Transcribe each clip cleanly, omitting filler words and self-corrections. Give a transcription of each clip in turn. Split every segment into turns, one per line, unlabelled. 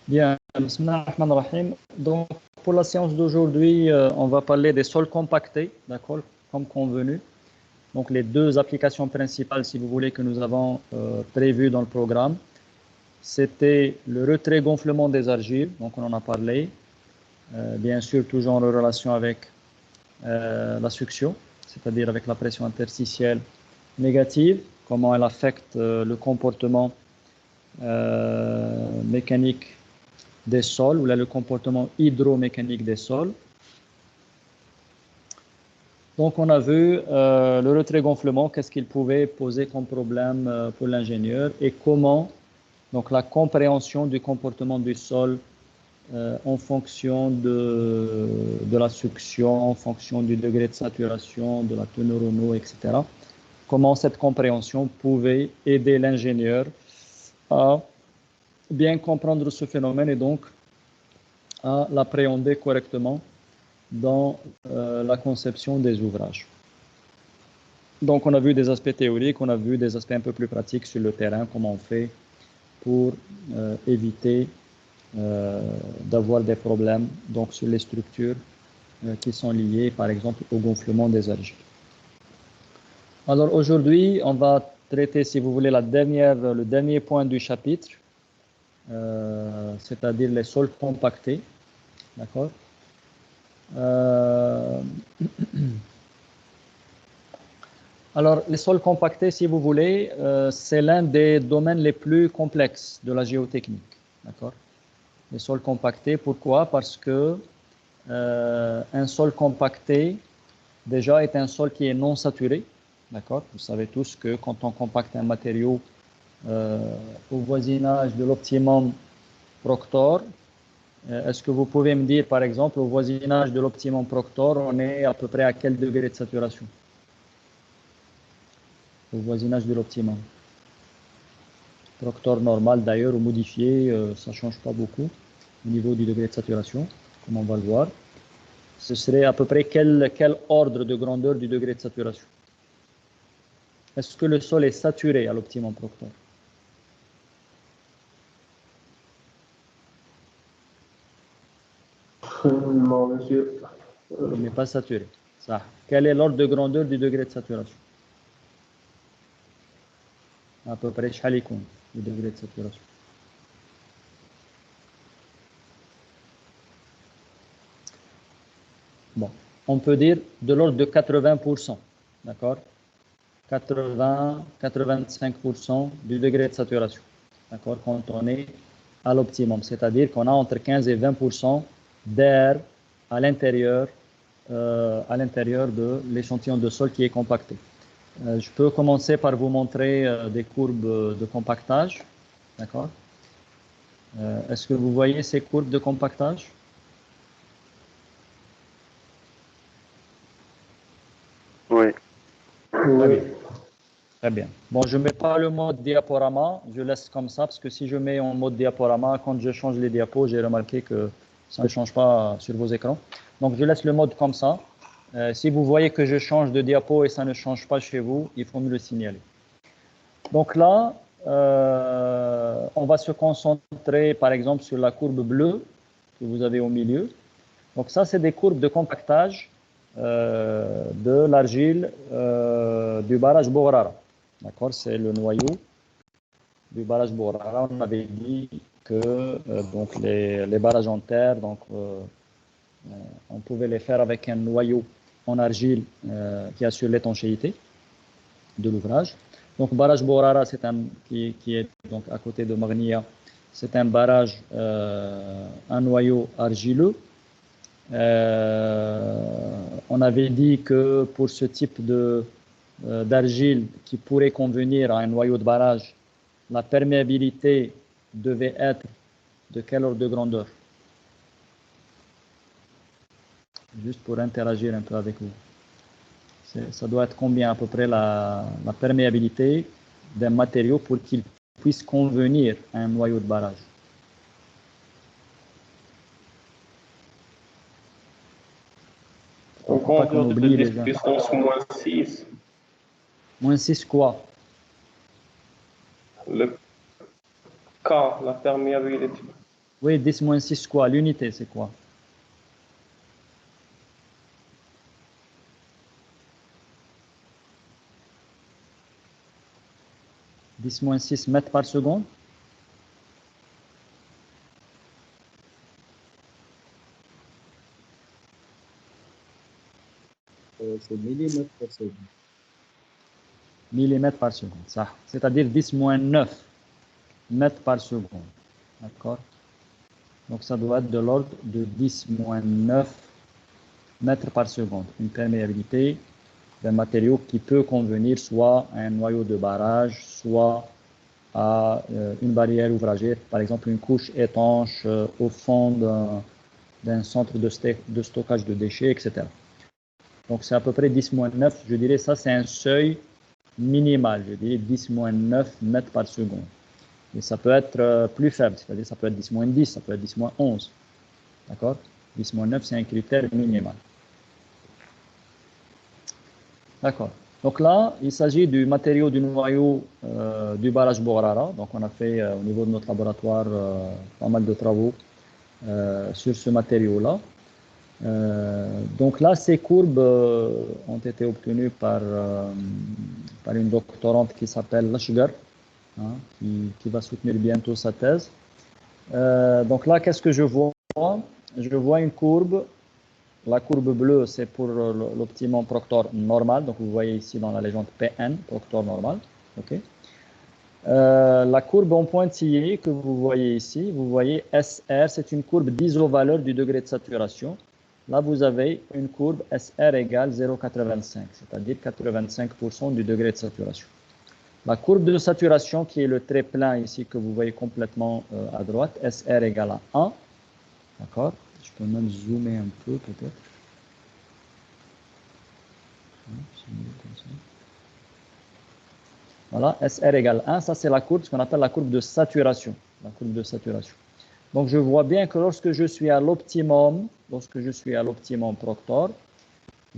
Bien, Bismillah ar-Rahman ar-Rahim. Donc, pour la séance d'aujourd'hui, on va parler des sols compactés, d'accord, comme convenu. Donc, les deux applications principales, si vous voulez, que nous avons prévues dans le programme, c'était le retrait-gonflement des argiles, donc on en a parlé, bien sûr toujours en relation avec la succion, c'est-à-dire avec la pression interstitielle négative, comment elle affecte le comportement mécanique des sols, ou là le comportement hydromécanique des sols. Donc on a vu le retrait-gonflement, qu'est-ce qu'il pouvait poser comme problème pour l'ingénieur et comment donc la compréhension du comportement du sol en fonction de la succion, en fonction du degré de saturation, de la teneur en eau, etc. Comment cette compréhension pouvait aider l'ingénieur à bien comprendre ce phénomène et donc à l'appréhender correctement dans la conception des ouvrages. Donc on a vu des aspects théoriques, on a vu des aspects un peu plus pratiques sur le terrain, comment on fait pour éviter d'avoir des problèmes donc sur les structures qui sont liées par exemple au gonflement des argiles. Alors aujourd'hui on va traiter, si vous voulez, le dernier point du chapitre, c'est-à-dire les sols compactés, d'accord. Alors, les sols compactés, si vous voulez, c'est l'un des domaines les plus complexes de la géotechnique. D'accord? Les sols compactés, pourquoi? Parce que un sol compacté, déjà, est un sol qui est non saturé. D'accord? Vous savez tous que quand on compacte un matériau au voisinage de l'optimum Proctor, est-ce que vous pouvez me dire, par exemple, au voisinage de l'optimum Proctor, on est à peu près à quel degré de saturation? Au voisinage de l'optimum. Proctor normal d'ailleurs ou modifié, ça ne change pas beaucoup au niveau du degré de saturation, comme on va le voir. Ce serait à peu près quel ordre de grandeur du degré de saturation? Est-ce que le sol est saturé à l'optimum Proctor?
Non, monsieur.
Il n'est pas saturé. Ça. Quel est l'ordre de grandeur du degré de saturation? À peu près, le degré de saturation. Bon, on peut dire de l'ordre de 80%, d'accord? 80-85% du degré de saturation, d'accord? Quand on est à l'optimum, c'est-à-dire qu'on a entre 15 et 20% d'air à l'intérieur de l'échantillon de sol qui est compacté. Je peux commencer par vous montrer des courbes de compactage, d'accord? Est-ce que vous voyez ces courbes de compactage?
Oui.
Très bien. Très bien. Bon, je ne mets pas le mode diaporama, je laisse comme ça, parce que si je mets en mode diaporama, quand je change les diapos, j'ai remarqué que ça ne change pas sur vos écrans. Donc, je laisse le mode comme ça. Si vous voyez que je change de diapo et ça ne change pas chez vous, il faut me le signaler. Donc là, on va se concentrer, par exemple, sur la courbe bleue que vous avez au milieu. Donc ça, c'est des courbes de compactage de l'argile du barrage Bograra. D'accord, c'est le noyau du barrage Bograra. On avait dit que donc les barrages en terre, donc on pouvait les faire avec un noyau en argile qui assure l'étanchéité de l'ouvrage. Donc barrage Bograra, c'est qui est donc à côté de Magnia, c'est un barrage, un noyau argileux. On avait dit que pour ce type d'argile qui pourrait convenir à un noyau de barrage, la perméabilité devait être de quel ordre de grandeur? Juste pour interagir un peu avec vous. Ça doit être combien à peu près la perméabilité d'un matériau pour qu'il puisse convenir à un noyau de barrage?
On conduit de distance moins 6.
Moins 6 quoi?
Le K, la perméabilité.
Oui, 10 moins 6 quoi? L'unité, c'est quoi? « 10 moins 6 mètres par seconde.
C'est millimètres par seconde.
Millimètres par seconde, ça. C'est-à-dire 10 moins 9 mètres par seconde. D'accord? Donc ça doit être de l'ordre de 10 moins 9 mètres par seconde. Une perméabilité d'un matériau qui peut convenir soit à un noyau de barrage, soit à une barrière ouvragée, par exemple une couche étanche au fond d'un centre de stockage de déchets, etc. Donc c'est à peu près 10 moins 9, je dirais ça c'est un seuil minimal, je dirais 10 moins 9 mètres par seconde. Et ça peut être plus faible, c'est-à-dire ça peut être 10 moins 10, ça peut être 10 moins 11. D'accord? 10 moins 9 c'est un critère minimal. D'accord. Donc là, il s'agit du matériau du noyau du barrage Bougrara. Donc on a fait au niveau de notre laboratoire pas mal de travaux sur ce matériau-là. Donc là, ces courbes ont été obtenues par une doctorante qui s'appelle Lashgar, hein, qui va soutenir bientôt sa thèse. Donc là, qu'est-ce que je vois? Je vois une courbe. La courbe bleue, c'est pour l'optimum Proctor normal. Donc vous voyez ici dans la légende PN, Proctor normal. Okay. La courbe en pointillé que vous voyez ici, vous voyez SR, c'est une courbe d'isovaleur du degré de saturation. Là, vous avez une courbe SR égale 0,85, c'est-à-dire 85% du degré de saturation. La courbe de saturation, qui est le trait plein ici que vous voyez complètement à droite, SR égale à 1. D'accord? Je peux même zoomer un peu peut-être. Voilà, SR égale 1, ça c'est la courbe, ce qu'on appelle la courbe de saturation. La courbe de saturation. Donc je vois bien que lorsque je suis à l'optimum Proctor,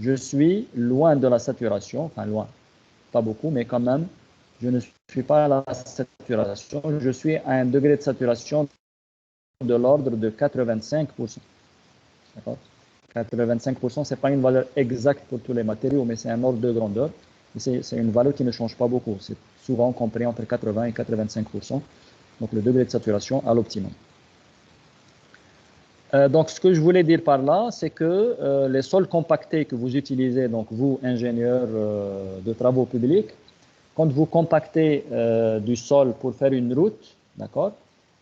je suis loin de la saturation, enfin loin, pas beaucoup, mais quand même, je ne suis pas à la saturation, je suis à un degré de saturation de l'ordre de 85%. D'accord? 85%, ce n'est pas une valeur exacte pour tous les matériaux, mais c'est un ordre de grandeur. C'est une valeur qui ne change pas beaucoup. C'est souvent compris entre 80 et 85%. Donc le degré de saturation à l'optimum. Donc ce que je voulais dire par là, c'est que les sols compactés que vous utilisez, donc vous, ingénieurs de travaux publics, quand vous compactez du sol pour faire une route, d'accord?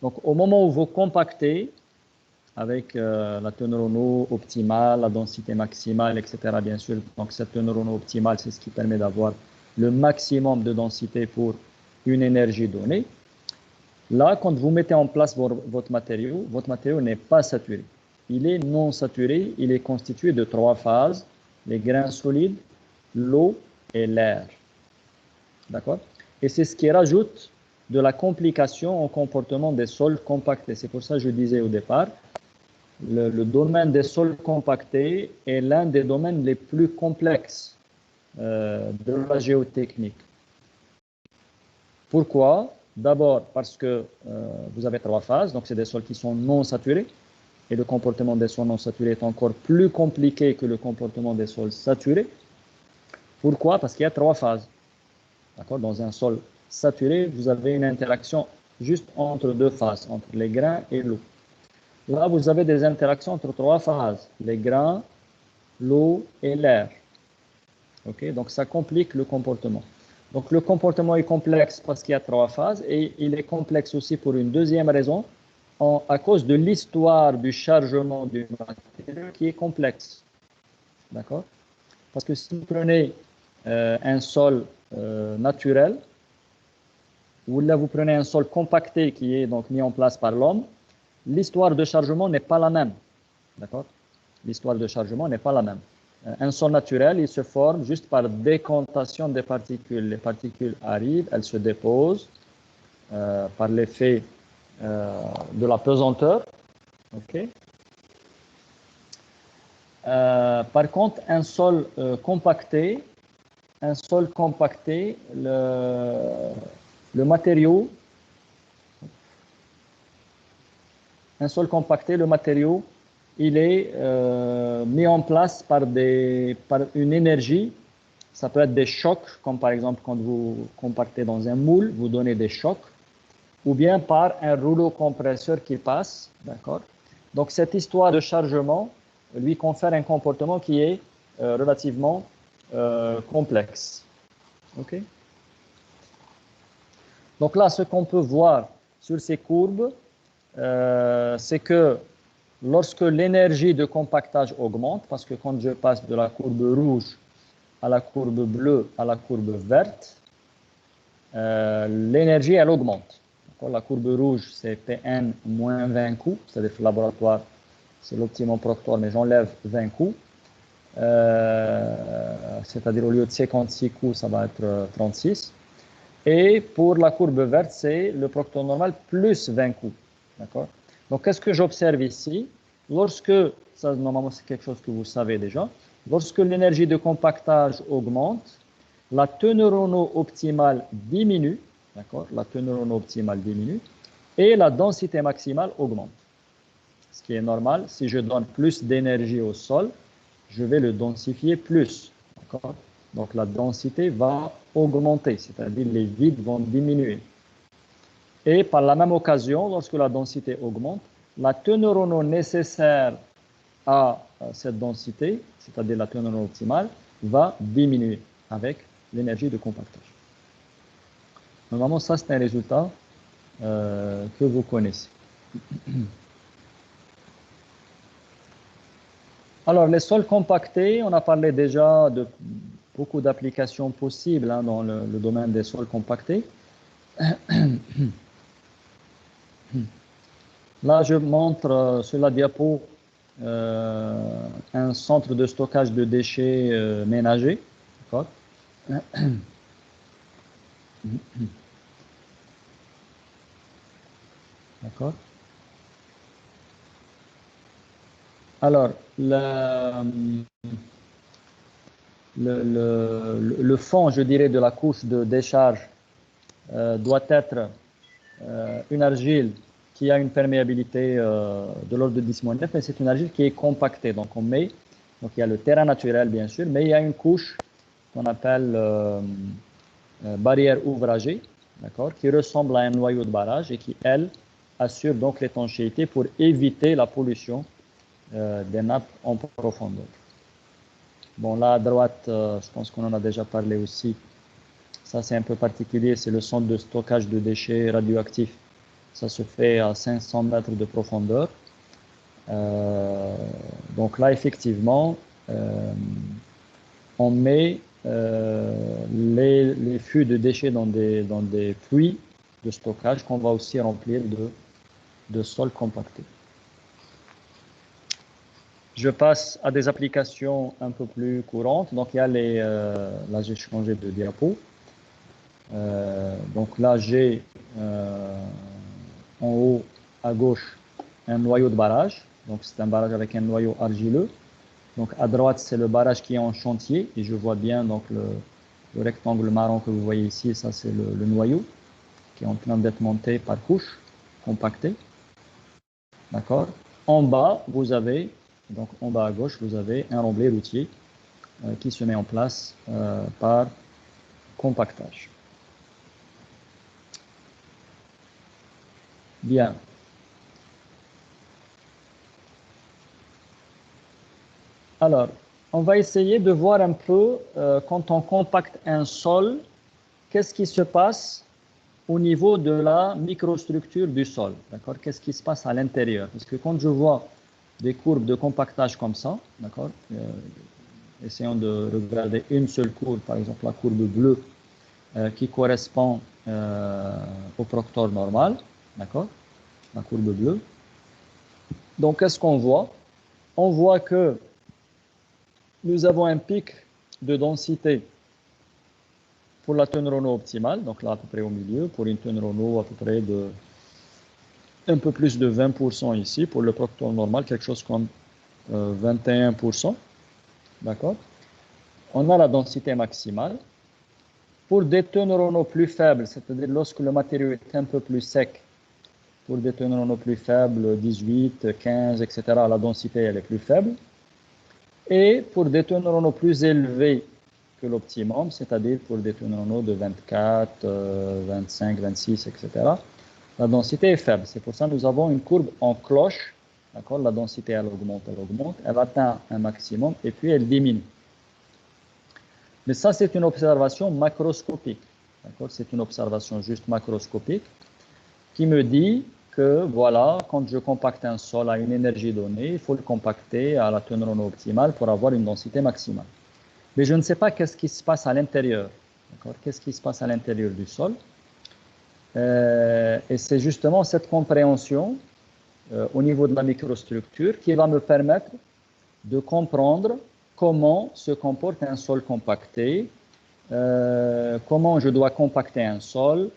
Donc au moment où vous compactez, avec la teneur en eau optimale, la densité maximale, etc. Bien sûr, donc cette teneur en eau optimale, c'est ce qui permet d'avoir le maximum de densité pour une énergie donnée. Là, quand vous mettez en place votre matériau n'est pas saturé. Il est non saturé, il est constitué de 3 phases, les grains solides, l'eau et l'air. D'accord? Et c'est ce qui rajoute de la complication au comportement des sols compactés. C'est pour ça que je disais au départ, le domaine des sols compactés est l'un des domaines les plus complexes de la géotechnique. Pourquoi? D'abord parce que vous avez 3 phases, donc c'est des sols qui sont non saturés, et le comportement des sols non saturés est encore plus compliqué que le comportement des sols saturés. Pourquoi? Parce qu'il y a 3 phases. D'accord? Dans un sol saturé, vous avez une interaction juste entre 2 phases, entre les grains et l'eau. Là, vous avez des interactions entre 3 phases, les grains, l'eau et l'air. Okay? Donc, ça complique le comportement. Donc, le comportement est complexe parce qu'il y a 3 phases et il est complexe aussi pour une deuxième raison, à cause de l'histoire du chargement du matériau qui est complexe. D'accord? Parce que si vous prenez un sol naturel, ou là vous prenez un sol compacté qui est donc mis en place par l'homme, l'histoire de chargement n'est pas la même. D'accord? L'histoire de chargement n'est pas la même. Un sol naturel, il se forme juste par décantation des particules. Les particules arrivent, elles se déposent par l'effet de la pesanteur. Okay? Par contre, un sol compacté, le matériau un sol compacté, le matériau, il est mis en place par une énergie. Ça peut être des chocs, comme par exemple quand vous compactez dans un moule, vous donnez des chocs, ou bien par un rouleau compresseur qui passe, d'accord? Donc cette histoire de chargement lui confère un comportement qui est relativement complexe. Ok? Donc là, ce qu'on peut voir sur ces courbes, c'est que lorsque l'énergie de compactage augmente, parce que quand je passe de la courbe rouge à la courbe bleue à la courbe verte, l'énergie, elle augmente. La courbe rouge, c'est Pn moins 20 coups, c'est-à-dire que le laboratoire, c'est l'optimum proctor, mais j'enlève 20 coups. C'est-à-dire au lieu de 56 coups, ça va être 36. Et pour la courbe verte, c'est le proctor normal plus 20 coups. D'accord? Donc, qu'est-ce que j'observe ici? Lorsque, ça normalement c'est quelque chose que vous savez déjà, lorsque l'énergie de compactage augmente, la teneur en eau optimale diminue, d'accord? La teneur en eau optimale diminue, et la densité maximale augmente. Ce qui est normal, si je donne plus d'énergie au sol, je vais le densifier plus, d'accord? Donc la densité va augmenter, c'est-à-dire les vides vont diminuer. Et par la même occasion, lorsque la densité augmente, la teneur en eau nécessaire à cette densité, c'est-à-dire la teneur en eau optimale, va diminuer avec l'énergie de compactage. Normalement, ça c'est un résultat que vous connaissez. Alors, les sols compactés, on a parlé déjà de beaucoup d'applications possibles dans le domaine des sols compactés. Là, je montre sur la diapo un centre de stockage de déchets ménagers. D'accord. D'accord. Alors, le fond, je dirais, de la couche de décharge doit être une argile qui a une perméabilité de l'ordre de 10-9, mais c'est une argile qui est compactée. Donc, il y a le terrain naturel, bien sûr, mais il y a une couche qu'on appelle barrière ouvragée, d'accord, qui ressemble à un noyau de barrage et qui, elle, assure donc l'étanchéité pour éviter la pollution des nappes en profondeur. Bon, là à droite, je pense qu'on en a déjà parlé aussi. Ça, c'est un peu particulier, c'est le centre de stockage de déchets radioactifs. Ça se fait à 500 mètres de profondeur. Donc là, effectivement, on met les fûts de déchets dans des puits de stockage qu'on va aussi remplir de sol compacté. Je passe à des applications un peu plus courantes. Donc, il y a là, j'ai changé de diapo. Donc là, j'ai en haut à gauche un noyau de barrage. Donc, c'est un barrage avec un noyau argileux. Donc, à droite, c'est le barrage qui est en chantier. Et je vois bien donc, le rectangle marron que vous voyez ici. Ça, c'est le noyau qui est en train d'être monté par couche, compacté. D'accord. En bas, vous avez, donc en bas à gauche, vous avez un remblai routier qui se met en place par compactage. Bien. Alors, on va essayer de voir un peu, quand on compacte un sol, qu'est-ce qui se passe au niveau de la microstructure du sol. D'accord? Qu'est-ce qui se passe à l'intérieur? Parce que quand je vois des courbes de compactage comme ça, d'accord? Essayons de regarder une seule courbe, par exemple la courbe bleue, qui correspond au proctor normal, d'accord? La courbe bleue. Donc, qu'est-ce qu'on voit? On voit que nous avons un pic de densité pour la teneur en eau optimale, donc là à peu près au milieu, pour une teneur en eau à peu près de un peu plus de 20% ici, pour le proctor normal, quelque chose comme 21%, d'accord? On a la densité maximale. Pour des teneurs en eau plus faibles, c'est-à-dire lorsque le matériau est un peu plus sec, Pour des teneurs en eau plus faibles, 18, 15, etc., la densité elle est plus faible. Et pour des teneurs en eau plus élevées que l'optimum, c'est-à-dire pour des teneurs en eau de 24, 25, 26, etc., la densité est faible. C'est pour ça que nous avons une courbe en cloche. D'accord? La densité, elle augmente, elle atteint un maximum et puis elle diminue. Mais ça, c'est une observation macroscopique. D'accord? C'est une observation juste macroscopique qui me dit que, voilà, quand je compacte un sol à une énergie donnée, il faut le compacter à la teneur en eau optimale pour avoir une densité maximale. Mais je ne sais pas qu'est-ce qui se passe à l'intérieur. Qu'est-ce qui se passe à l'intérieur du sol? Et c'est justement cette compréhension au niveau de la microstructure qui va me permettre de comprendre comment se comporte un sol compacté, comment je dois compacter un sol.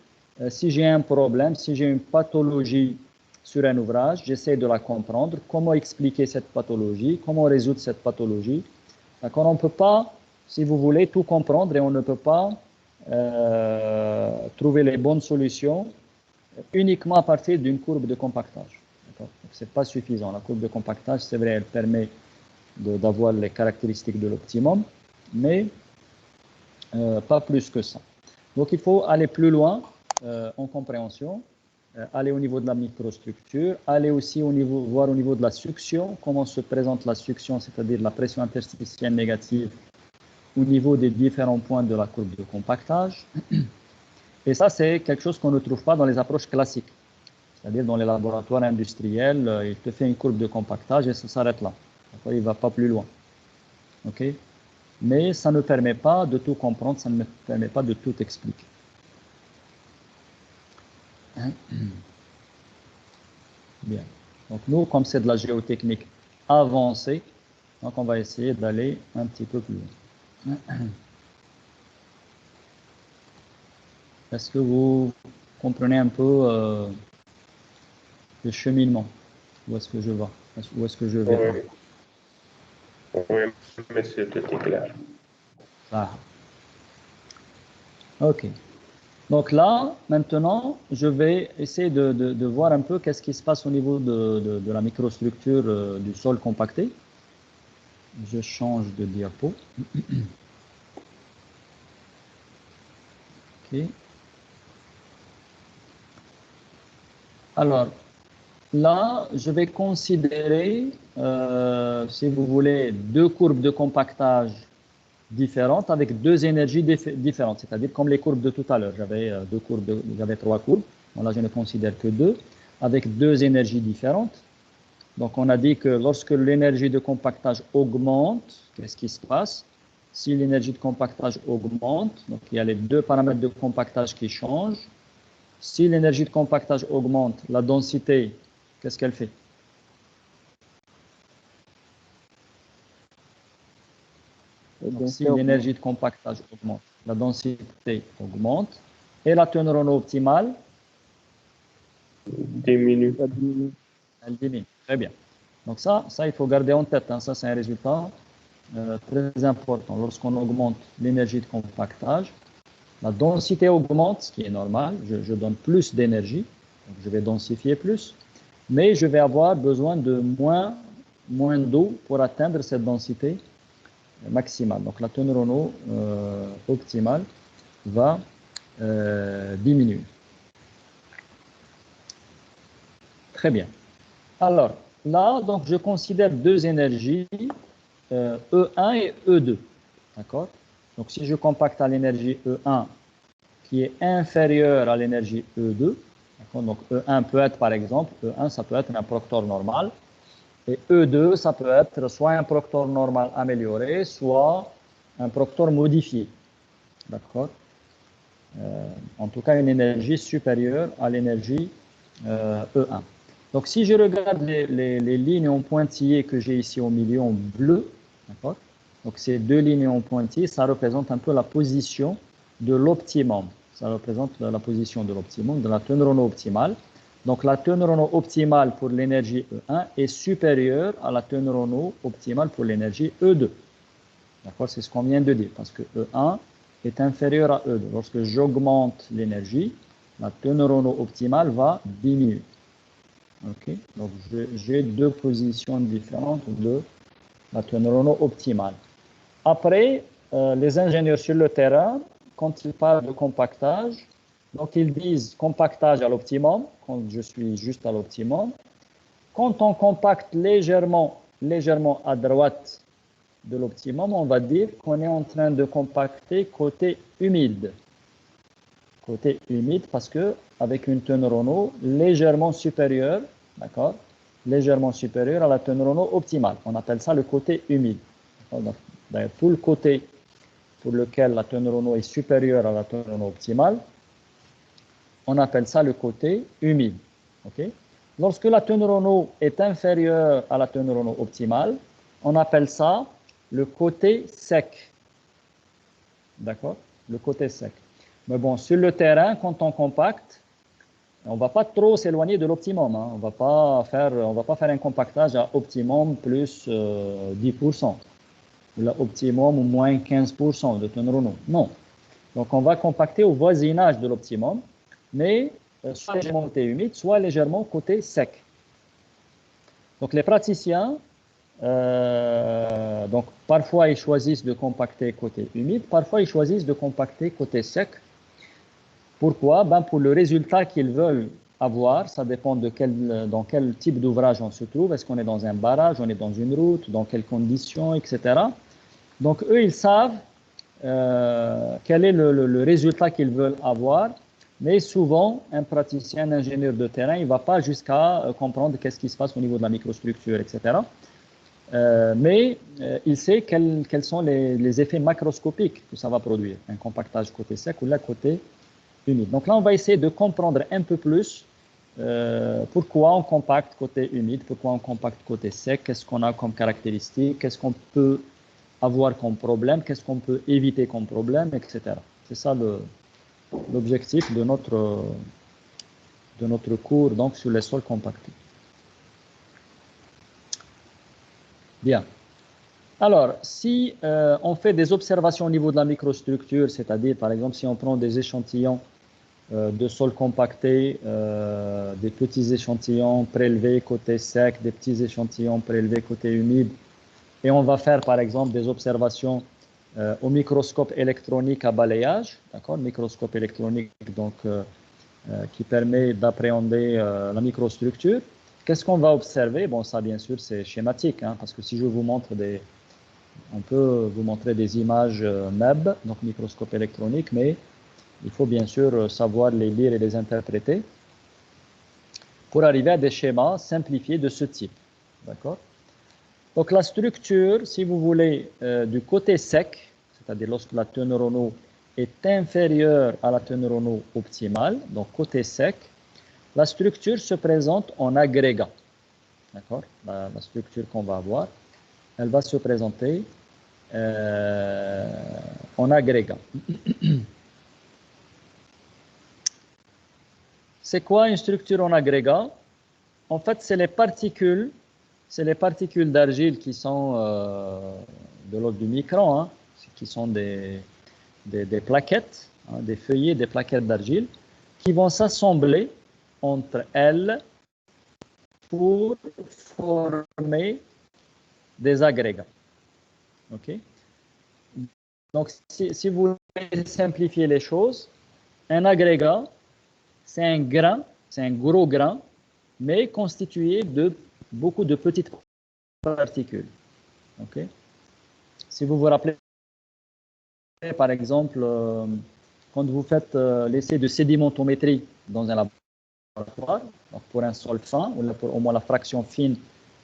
Si j'ai un problème, si j'ai une pathologie sur un ouvrage, j'essaie de la comprendre, comment expliquer cette pathologie, comment résoudre cette pathologie. D'accord? On ne peut pas, si vous voulez, tout comprendre et on ne peut pas trouver les bonnes solutions uniquement à partir d'une courbe de compactage. Ce n'est pas suffisant. La courbe de compactage, c'est vrai, elle permet d'avoir les caractéristiques de l'optimum, mais pas plus que ça. Donc, il faut aller plus loin en compréhension, aller au niveau de la microstructure, aller aussi voir au niveau de la succion, comment se présente la succion, c'est-à-dire la pression interstitielle négative au niveau des différents points de la courbe de compactage. Et ça, c'est quelque chose qu'on ne trouve pas dans les approches classiques. C'est-à-dire dans les laboratoires industriels, il te fait une courbe de compactage et ça s'arrête là. Il ne va pas plus loin. Okay? Mais ça ne permet pas de tout comprendre, ça ne permet pas de tout expliquer. Bien. Donc nous, comme c'est de la géotechnique avancée, donc on va essayer d'aller un petit peu plus loin. Est-ce que vous comprenez un peu le cheminement? Où est-ce que je vais? Où est-ce que je vais?
Oui, monsieur, tout est clair.
Ah. Ok. Donc là, maintenant, je vais essayer de voir un peu qu'est-ce qui se passe au niveau de la microstructure du sol compacté. Je change de diapo. Ok. Alors, là, je vais considérer, si vous voulez, deux courbes de compactage différentes avec deux énergies différentes, c'est-à-dire comme les courbes de tout à l'heure. J'avais trois courbes. Bon, là, je ne considère que deux, avec deux énergies différentes. Donc, on a dit que lorsque l'énergie de compactage augmente, qu'est-ce qui se passe? Si l'énergie de compactage augmente, donc il y a les deux paramètres de compactage qui changent. Si l'énergie de compactage augmente, la densité, qu'est-ce qu'elle fait? Donc, si l'énergie de compactage augmente, la densité augmente et la teneur en eau optimale
diminue.
Elle diminue. Très bien. Donc ça il faut garder en tête. Hein. Ça, c'est un résultat très important. Lorsqu'on augmente l'énergie de compactage, la densité augmente, ce qui est normal. Je donne plus d'énergie, donc je vais densifier plus, mais je vais avoir besoin de moins d'eau pour atteindre cette densité maximale. Donc la teneur en eau optimale va diminuer. Très bien. Alors là, donc je considère deux énergies, E1 et E2. D'accord? Donc si je compacte à l'énergie E1 qui est inférieure à l'énergie E2, donc E1 peut être par exemple, E1 ça peut être un proctor normal, et E2 ça peut être soit un proctor normal amélioré, soit un proctor modifié. D'accord? En tout cas une énergie supérieure à l'énergie E1. Donc si je regarde les lignes en pointillés que j'ai ici au milieu en bleu, d'accord? Donc ces deux lignes en pointillés, ça représente un peu la position de l'optimum. Ça représente la position de l'optimum, de la teneur en eau optimale. Donc la teneur en eau optimale pour l'énergie E1 est supérieure à la teneur en eau optimale pour l'énergie E2. D'accord? C'est ce qu'on vient de dire, parce que E1 est inférieur à E2. Lorsque j'augmente l'énergie, la teneur en eau optimale va diminuer. Ok, donc j'ai deux positions différentes de la teneur optimale. Après, les ingénieurs sur le terrain, quand ils parlent de compactage, donc ils disent compactage à l'optimum, quand je suis juste à l'optimum. Quand on compacte légèrement à droite de l'optimum, on va dire qu'on est en train de compacter côté humide. Côté humide parce que avec une teneur en eau légèrement supérieure, d'accord, légèrement supérieure à la teneur en eau optimale. On appelle ça le côté humide. D'ailleurs, tout le côté pour lequel la teneur en eau est supérieure à la teneur en eau optimale, on appelle ça le côté humide. Okay? Lorsque la teneur en eau est inférieure à la teneur en eau optimale, on appelle ça le côté sec. D'accord? Le côté sec. Mais bon, sur le terrain, quand on compacte, on ne va pas trop s'éloigner de l'optimum. Hein. On ne va pas faire un compactage à optimum plus 10%. Ou là, optimum ou moins 15% de teneur en eau. Non. Donc, on va compacter au voisinage de l'optimum, mais soit légèrement côté humide, soit légèrement côté sec. Donc, les praticiens, donc, parfois, ils choisissent de compacter côté humide, parfois, ils choisissent de compacter côté sec. Pourquoi? Ben, pour le résultat qu'ils veulent avoir, ça dépend de dans quel type d'ouvrage on se trouve. Est-ce qu'on est dans un barrage, on est dans une route, dans quelles conditions, etc. Donc, eux, ils savent quel est le résultat qu'ils veulent avoir. Mais souvent, un praticien, un ingénieur de terrain, il ne va pas jusqu'à comprendre qu'est-ce qui se passe au niveau de la microstructure, etc. Mais il sait quels sont les effets macroscopiques que ça va produire, un compactage côté sec ou là côté humide. Donc là, on va essayer de comprendre un peu plus pourquoi on compacte côté humide, pourquoi on compacte côté sec, qu'est-ce qu'on a comme caractéristiques, qu'est-ce qu'on peut avoir comme problème, qu'est-ce qu'on peut éviter comme problème, etc. C'est ça l'objectif de notre cours donc, sur les sols compactés. Bien. Alors, si on fait des observations au niveau de la microstructure, c'est-à-dire, par exemple, si on prend des échantillons de sol compacté, des petits échantillons prélevés côté sec, des petits échantillons prélevés côté humide, et on va faire, par exemple, des observations au microscope électronique à balayage, d'accord, microscope électronique donc, qui permet d'appréhender la microstructure. Qu'est-ce qu'on va observer? Bon, ça, bien sûr, c'est schématique, hein, parce que si je vous montre on peut vous montrer des images MEB, donc microscope électronique, mais il faut bien sûr savoir les lire et les interpréter pour arriver à des schémas simplifiés de ce type. D'accord? Donc la structure, si vous voulez, du côté sec, c'est-à-dire lorsque la teneur en eau est inférieure à la teneur en eau optimale, donc côté sec, la structure se présente en agrégat. D'accord? La structure qu'on va avoir, elle va se présenter en agrégat. C'est quoi une structure en agrégat? En fait, c'est les particules d'argile qui sont de l'ordre du micron, hein, qui sont des plaquettes, hein, des feuillets, des plaquettes d'argile, qui vont s'assembler entre elles pour former des agrégats. Okay? Donc, si vous voulez simplifier les choses, un agrégat, c'est un grain, c'est un gros grain, mais constitué de beaucoup de petites particules. Okay? Si vous vous rappelez, par exemple, quand vous faites l'essai de sédimentométrie dans un laboratoire, donc pour un sol fin, ou pour au moins la fraction fine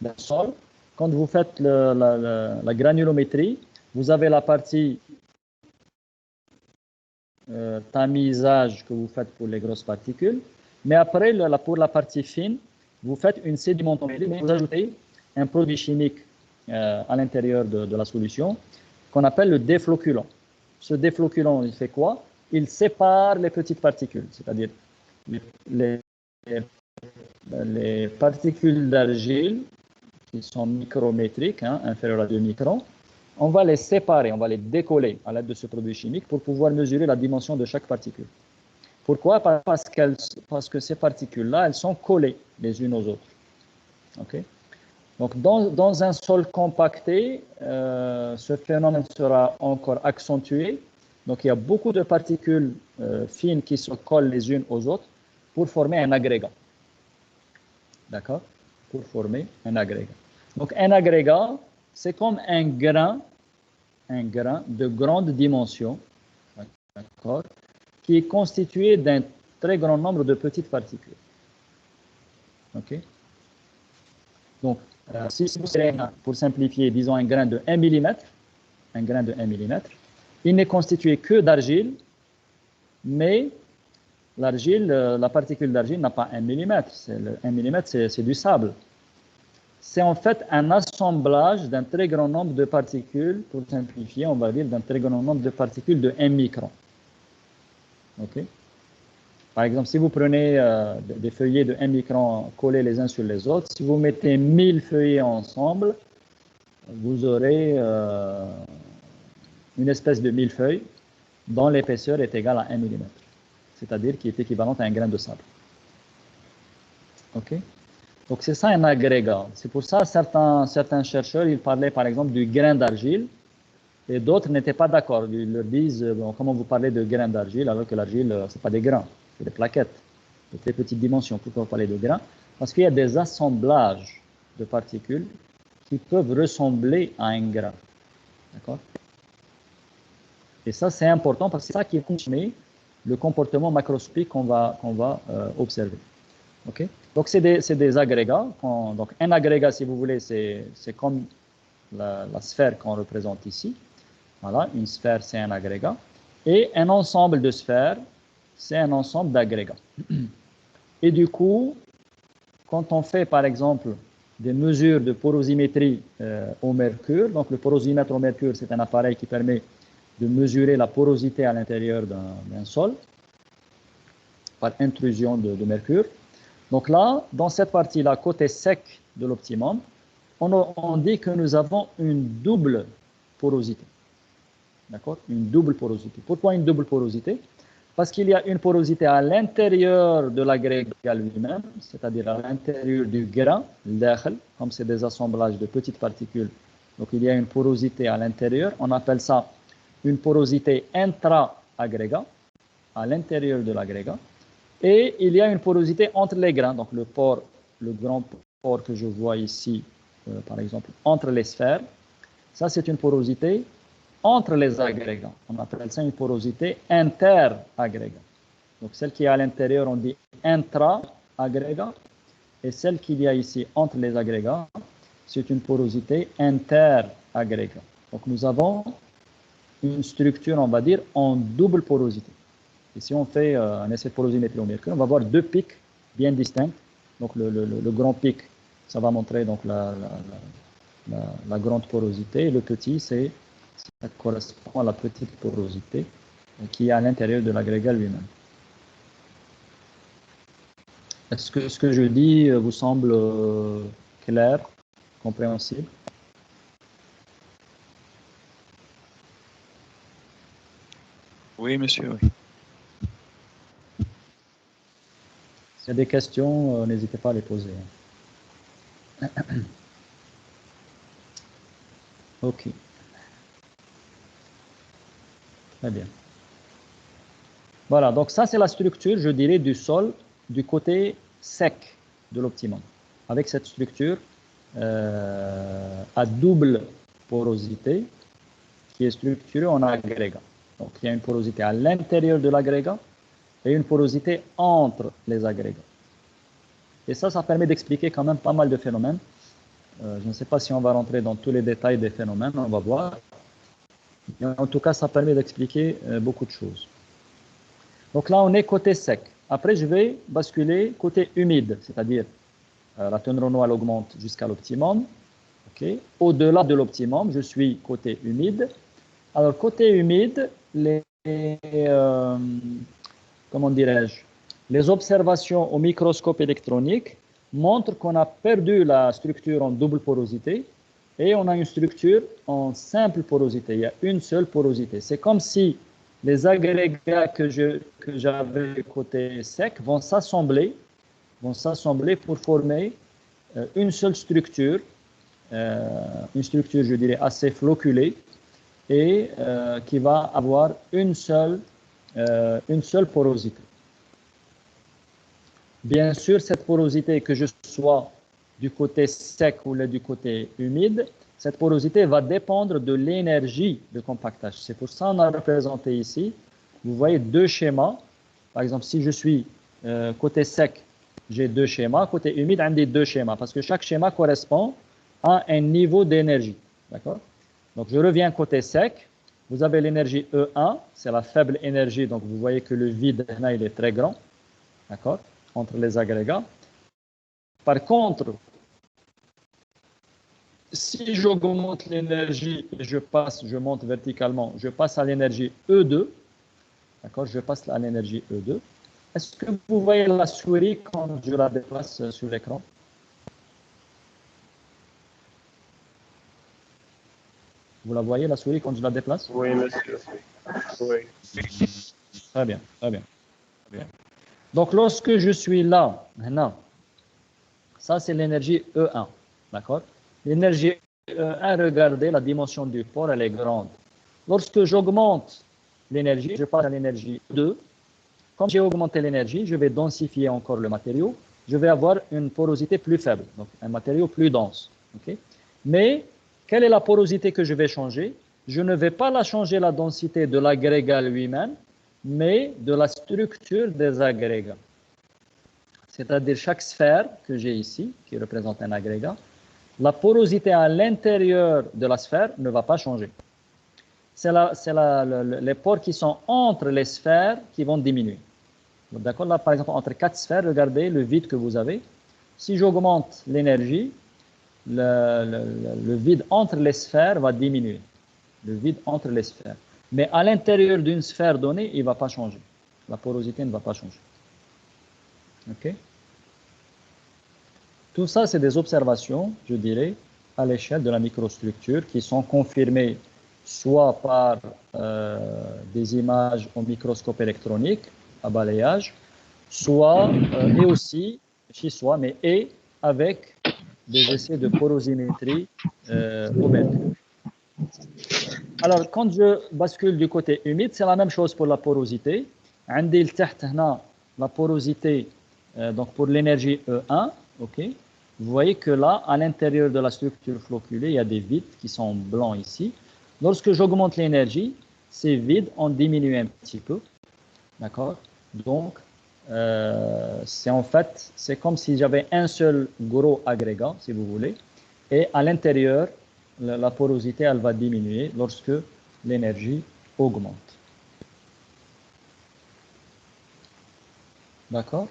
d'un sol, quand vous faites la granulométrie, vous avez la partie tamisage que vous faites pour les grosses particules, mais après, pour la partie fine, vous faites une sédimentométrie, mais vous ajoutez un produit chimique à l'intérieur de la solution qu'on appelle le défloculant. Ce défloculant, il fait quoi? Il sépare les petites particules, c'est-à-dire les particules d'argile qui sont micrométriques, hein, inférieures à 2 microns. On va les séparer, on va les décoller à l'aide de ce produit chimique pour pouvoir mesurer la dimension de chaque particule. Pourquoi? Parce que ces particules-là, elles sont collées les unes aux autres. Okay? Donc, dans un sol compacté, ce phénomène sera encore accentué. Donc, il y a beaucoup de particules fines qui se collent les unes aux autres pour former un agrégat. D'accord? Pour former un agrégat. Donc, un agrégat, c'est comme un grain de grande dimension, d'accord, qui est constitué d'un très grand nombre de petites particules. OK? Donc, si vous avez, pour simplifier, disons un grain de 1 mm, il n'est constitué que d'argile, mais l'argile, la particule d'argile n'a pas 1 mm. 1 mm, c'est du sable. C'est en fait un assemblage d'un très grand nombre de particules, pour simplifier, on va dire d'un très grand nombre de particules de 1 micron. OK? Par exemple, si vous prenez des feuillets de 1 micron collés les uns sur les autres, si vous mettez 1000 feuillets ensemble, vous aurez une espèce de millefeuille dont l'épaisseur est égale à 1 mm, c'est-à-dire qui est équivalente à un grain de sable. OK? Donc, c'est ça un agrégat. C'est pour ça que certains chercheurs, ils parlaient par exemple du grain d'argile et d'autres n'étaient pas d'accord. Ils leur disent, bon, comment vous parlez de grain d'argile alors que l'argile, ce n'est pas des grains, c'est des plaquettes de très petite dimension. Pourquoi vous parlez de grains? Parce qu'il y a des assemblages de particules qui peuvent ressembler à un grain. D'accord? Et ça, c'est important parce que c'est ça qui confirme le comportement macroscopique qu'on va observer. Okay? Donc, c'est des agrégats. Donc, un agrégat, si vous voulez, c'est comme la sphère qu'on représente ici. Voilà, une sphère, c'est un agrégat. Et un ensemble de sphères, c'est un ensemble d'agrégats. Et du coup, quand on fait, par exemple, des mesures de porosimétrie au mercure, donc le porosimètre au mercure, c'est un appareil qui permet de mesurer la porosité à l'intérieur d'un sol par intrusion de mercure. Donc là, dans cette partie-là, côté sec de l'optimum, on dit que nous avons une double porosité. D'accord? Une double porosité. Pourquoi une double porosité? Parce qu'il y a une porosité à l'intérieur de l'agrégat lui-même, c'est-à-dire à l'intérieur du grain, comme c'est des assemblages de petites particules. Donc il y a une porosité à l'intérieur. On appelle ça une porosité intra-agrégat, à l'intérieur de l'agrégat. Et il y a une porosité entre les grains, donc le grand pore que je vois ici, par exemple, entre les sphères. Ça, c'est une porosité entre les agrégats. On appelle ça une porosité inter-agrégat. Donc, celle qui est à l'intérieur, on dit intra-agrégat. Et celle qu'il y a ici entre les agrégats, c'est une porosité inter-agrégat. Donc, nous avons une structure, on va dire, en double porosité. Et si on fait un essai de porosimétrie au mercure, on va voir deux pics bien distincts. Donc, le grand pic, ça va montrer donc, la grande porosité. Et le petit, ça correspond à la petite porosité qui est à l'intérieur de l'agrégat lui-même. Est-ce que ce que je dis vous semble clair, compréhensible?
Oui, monsieur, oui.
S'il y a des questions, n'hésitez pas à les poser. OK. Très bien. Voilà, donc ça c'est la structure, je dirais, du sol du côté sec de l'optimum. Avec cette structure à double porosité qui est structurée en agrégat. Donc il y a une porosité à l'intérieur de l'agrégat et une porosité entre les agrégats. Et ça permet d'expliquer quand même pas mal de phénomènes. Je ne sais pas si on va rentrer dans tous les détails des phénomènes, on va voir. Mais en tout cas, ça permet d'expliquer beaucoup de choses. Donc là, on est côté sec. Après, je vais basculer côté humide, c'est-à-dire la teneur en eau, elle augmente jusqu'à l'optimum. Okay. Au-delà de l'optimum, je suis côté humide. Alors, côté humide, comment dirais-je, les observations au microscope électronique montrent qu'on a perdu la structure en double porosité et on a une structure en simple porosité. Il y a une seule porosité. C'est comme si les agrégats que j'avais côté sec vont s'assembler pour former une seule structure, une structure, je dirais, assez flocculée et qui va avoir une seule porosité. Bien sûr, cette porosité, que je sois du côté sec ou du côté humide, cette porosité va dépendre de l'énergie de compactage. C'est pour ça qu'on a représenté ici, vous voyez deux schémas. Par exemple, si je suis côté sec, j'ai deux schémas. Côté humide, on a deux schémas parce que chaque schéma correspond à un niveau d'énergie. D'accord? Donc, je reviens côté sec. Vous avez l'énergie E1, c'est la faible énergie. Donc, vous voyez que le vide, là, il est très grand. D'accord? Entre les agrégats. Par contre, si j'augmente l'énergie et je monte verticalement, je passe à l'énergie E2. D'accord? Je passe à l'énergie E2. Est-ce que vous voyez la souris quand je la déplace sur l'écran? Vous la voyez, la souris, quand je la déplace?
Oui, monsieur. Oui.
Très bien, très bien. Très bien. Donc, lorsque je suis là, maintenant, ça, c'est l'énergie E1. D'accord? L'énergie E1, regardez, la dimension du port, elle est grande. Lorsque j'augmente l'énergie, je passe à l'énergie E2. Comme j'ai augmenté l'énergie, je vais densifier encore le matériau. Je vais avoir une porosité plus faible, donc un matériau plus dense. Okay? Mais, quelle est la porosité que je vais changer? Je ne vais pas la changer la densité de l'agrégat lui-même, mais de la structure des agrégats. C'est-à-dire chaque sphère que j'ai ici, qui représente un agrégat, la porosité à l'intérieur de la sphère ne va pas changer. C'est les pores qui sont entre les sphères qui vont diminuer. D'accord? Là, par exemple, entre quatre sphères, regardez le vide que vous avez. Si j'augmente l'énergie, le vide entre les sphères va diminuer. Le vide entre les sphères. Mais à l'intérieur d'une sphère donnée, il ne va pas changer. La porosité ne va pas changer. OK? Tout ça, c'est des observations, je dirais, à l'échelle de la microstructure qui sont confirmées soit par des images au microscope électronique, à balayage, soit, et aussi, et avec des essais de porosimétrie au mercure. Alors, quand je bascule du côté humide, c'est la même chose pour la porosité. La porosité, donc pour l'énergie E1, ok. Vous voyez que là, à l'intérieur de la structure flocculée, il y a des vides qui sont blancs ici. Lorsque j'augmente l'énergie, ces vides ont diminué un petit peu. D'accord? Donc, c'est comme si j'avais un seul gros agrégat, si vous voulez. Et à l'intérieur, la porosité, elle va diminuer lorsque l'énergie augmente. D'accord?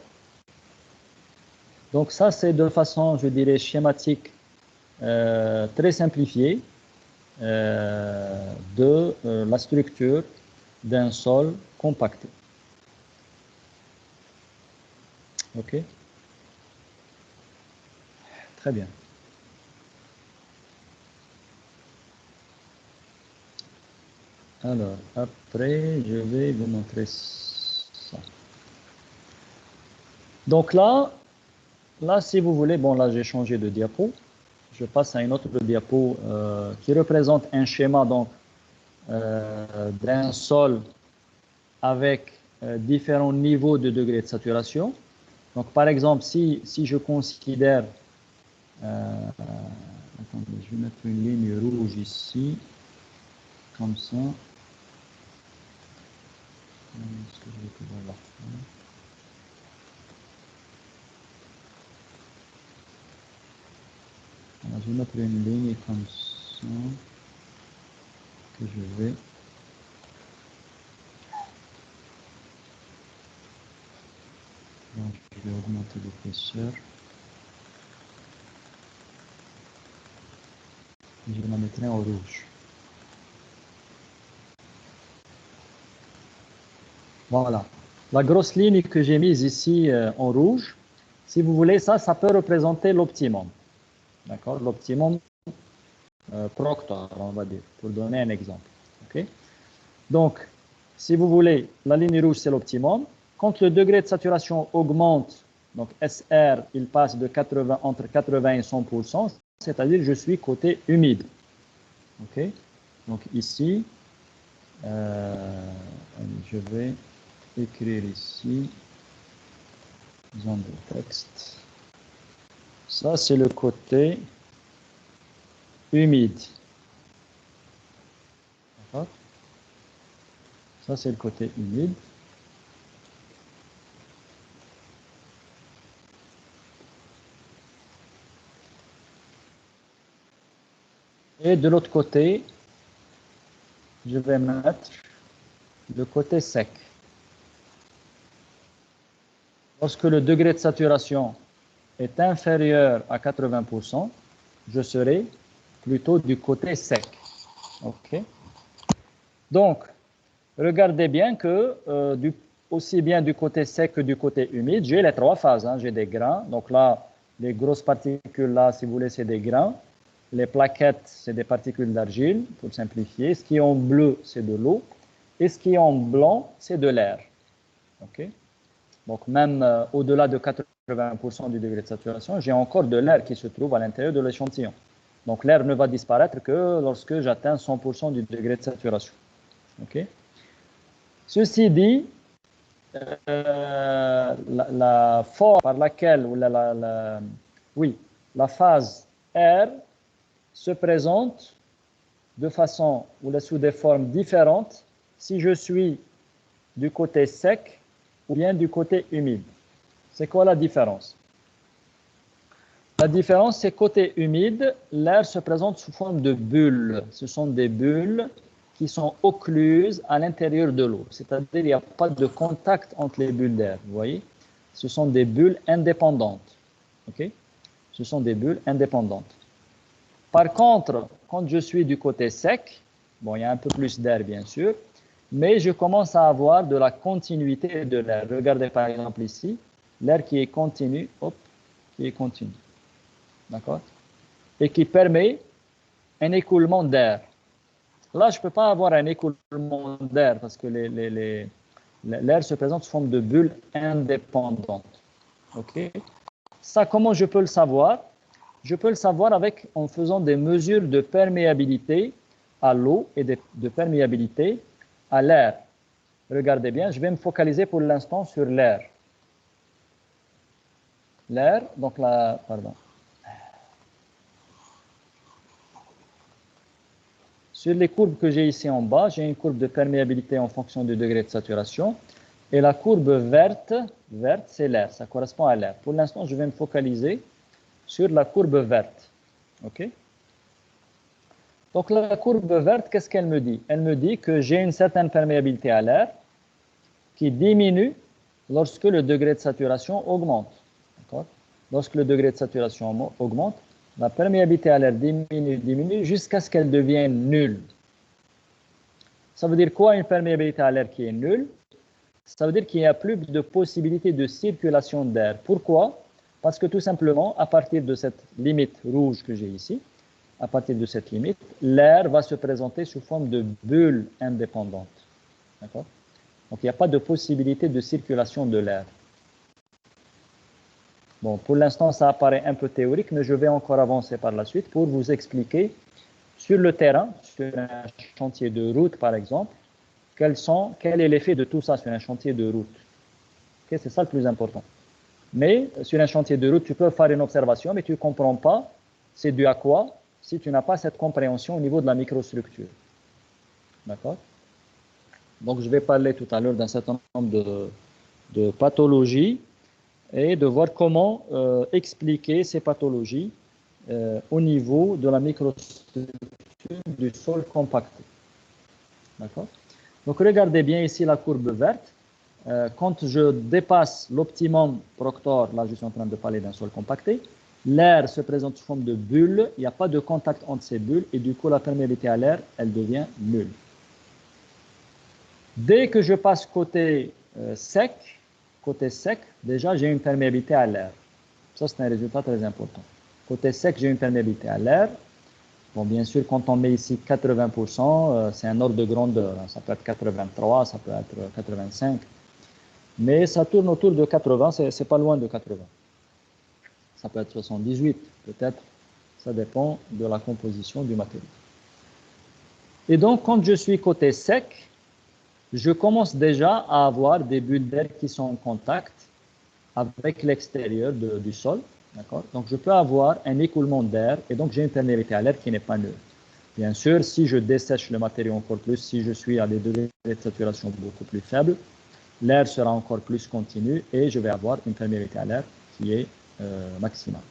Donc ça, c'est de façon, je dirais, schématique, très simplifiée de la structure d'un sol compacté. OK? Très bien. Alors, après, je vais vous montrer ça. Donc là, si vous voulez, bon, là, j'ai changé de diapo. Je passe à une autre diapo qui représente un schéma donc d'un sol avec différents niveaux de degrés de saturation. Donc, par exemple, si je considère... attendez, je vais mettre une ligne rouge ici, comme ça. Est-ce que je vais pouvoir la faire? Alors, je vais mettre une ligne comme ça, que je vais... Donc, je vais augmenter l'épaisseur. Je la mettrai en rouge. Voilà. La grosse ligne que j'ai mise ici en rouge, si vous voulez, ça peut représenter l'optimum. D'accord? L'optimum Proctor, on va dire, pour donner un exemple. Okay? Donc, si vous voulez, la ligne rouge, c'est l'optimum. Quand le degré de saturation augmente, donc SR, il passe de 80, entre 80 et 100%, c'est-à-dire je suis côté humide. OK? Donc ici, je vais écrire ici, zone de texte. Ça, c'est le côté humide. D'accord? Ça, c'est le côté humide. Et de l'autre côté, je vais mettre le côté sec. Lorsque le degré de saturation est inférieur à 80%, je serai plutôt du côté sec. OK? Donc, regardez bien que aussi bien du côté sec que du côté humide, j'ai les trois phases. Hein. J'ai des grains. Donc là, les grosses particules là, si vous voulez, c'est des grains. Les plaquettes, c'est des particules d'argile, pour simplifier. Ce qui est en bleu, c'est de l'eau. Et ce qui est en blanc, c'est de l'air. OK? Donc, même au-delà de 80% du degré de saturation, j'ai encore de l'air qui se trouve à l'intérieur de l'échantillon. Donc, l'air ne va disparaître que lorsque j'atteins 100% du degré de saturation. OK? Ceci dit, la forme par laquelle, ou la phase R se présente de façon, ou sous des formes différentes, si je suis du côté sec ou bien du côté humide. C'est quoi la différence? La différence, c'est côté humide, l'air se présente sous forme de bulles. Ce sont des bulles qui sont occluses à l'intérieur de l'eau. C'est-à-dire qu'il n'y a pas de contact entre les bulles d'air. Vous voyez? Ce sont des bulles indépendantes. OK? Ce sont des bulles indépendantes. Par contre, quand je suis du côté sec, bon, il y a un peu plus d'air, bien sûr, mais je commence à avoir de la continuité de l'air. Regardez par exemple ici, l'air qui est continu, hop, qui est continu. D'accord? Et qui permet un écoulement d'air. Là, je ne peux pas avoir un écoulement d'air parce que l'air se présente sous forme de bulles indépendantes. OK? Ça, comment je peux le savoir? Je peux le savoir en faisant des mesures de perméabilité à l'eau et de perméabilité à l'air. Regardez bien, je vais me focaliser pour l'instant sur l'air. L'air, donc là, pardon. Sur les courbes que j'ai ici en bas, j'ai une courbe de perméabilité en fonction du degré de saturation. Et la courbe verte, c'est l'air, ça correspond à l'air. Pour l'instant, je vais me focaliser sur la courbe verte. OK? Donc la courbe verte, qu'est-ce qu'elle me dit? Elle me dit que j'ai une certaine perméabilité à l'air qui diminue lorsque le degré de saturation augmente. Lorsque le degré de saturation augmente, la perméabilité à l'air diminue jusqu'à ce qu'elle devienne nulle. Ça veut dire quoi une perméabilité à l'air qui est nulle? Ça veut dire qu'il n'y a plus de possibilité de circulation d'air. Pourquoi? Parce que tout simplement, à partir de cette limite rouge que j'ai ici, à partir de cette limite, l'air va se présenter sous forme de bulles indépendantes. D'accord? Donc, il n'y a pas de possibilité de circulation de l'air. Bon, pour l'instant, ça apparaît un peu théorique, mais je vais encore avancer par la suite pour vous expliquer sur le terrain, sur un chantier de route, par exemple, quel est l'effet de tout ça sur un chantier de route. Okay, c'est ça le plus important. Mais sur un chantier de route, tu peux faire une observation, mais tu ne comprends pas c'est dû à quoi si tu n'as pas cette compréhension au niveau de la microstructure. D'accord? Donc, je vais parler tout à l'heure d'un certain nombre de pathologies et de voir comment expliquer ces pathologies au niveau de la microstructure du sol compacté. D'accord? Donc, regardez bien ici la courbe verte. Quand je dépasse l'optimum Proctor, là je suis en train de parler d'un sol compacté, l'air se présente sous forme de bulles, il n'y a pas de contact entre ces bulles et du coup la perméabilité à l'air, elle devient nulle. Dès que je passe côté sec, déjà j'ai une perméabilité à l'air. Ça c'est un résultat très important. Côté sec, j'ai une perméabilité à l'air. Bon, bien sûr, quand on met ici 80%, c'est un ordre de grandeur. Ça peut être 83, ça peut être 85. Mais ça tourne autour de 80, c'est pas loin de 80. Ça peut être 78, peut-être. Ça dépend de la composition du matériau. Et donc, quand je suis côté sec, je commence déjà à avoir des bulles d'air qui sont en contact avec l'extérieur du sol. D'accord? Donc, je peux avoir un écoulement d'air et donc j'ai une perméabilité à l'air qui n'est pas neutre. Bien sûr, si je dessèche le matériau encore plus, si je suis à des degrés de saturation beaucoup plus faibles, l'air sera encore plus continu et je vais avoir une perméabilité à l'air qui est maximale.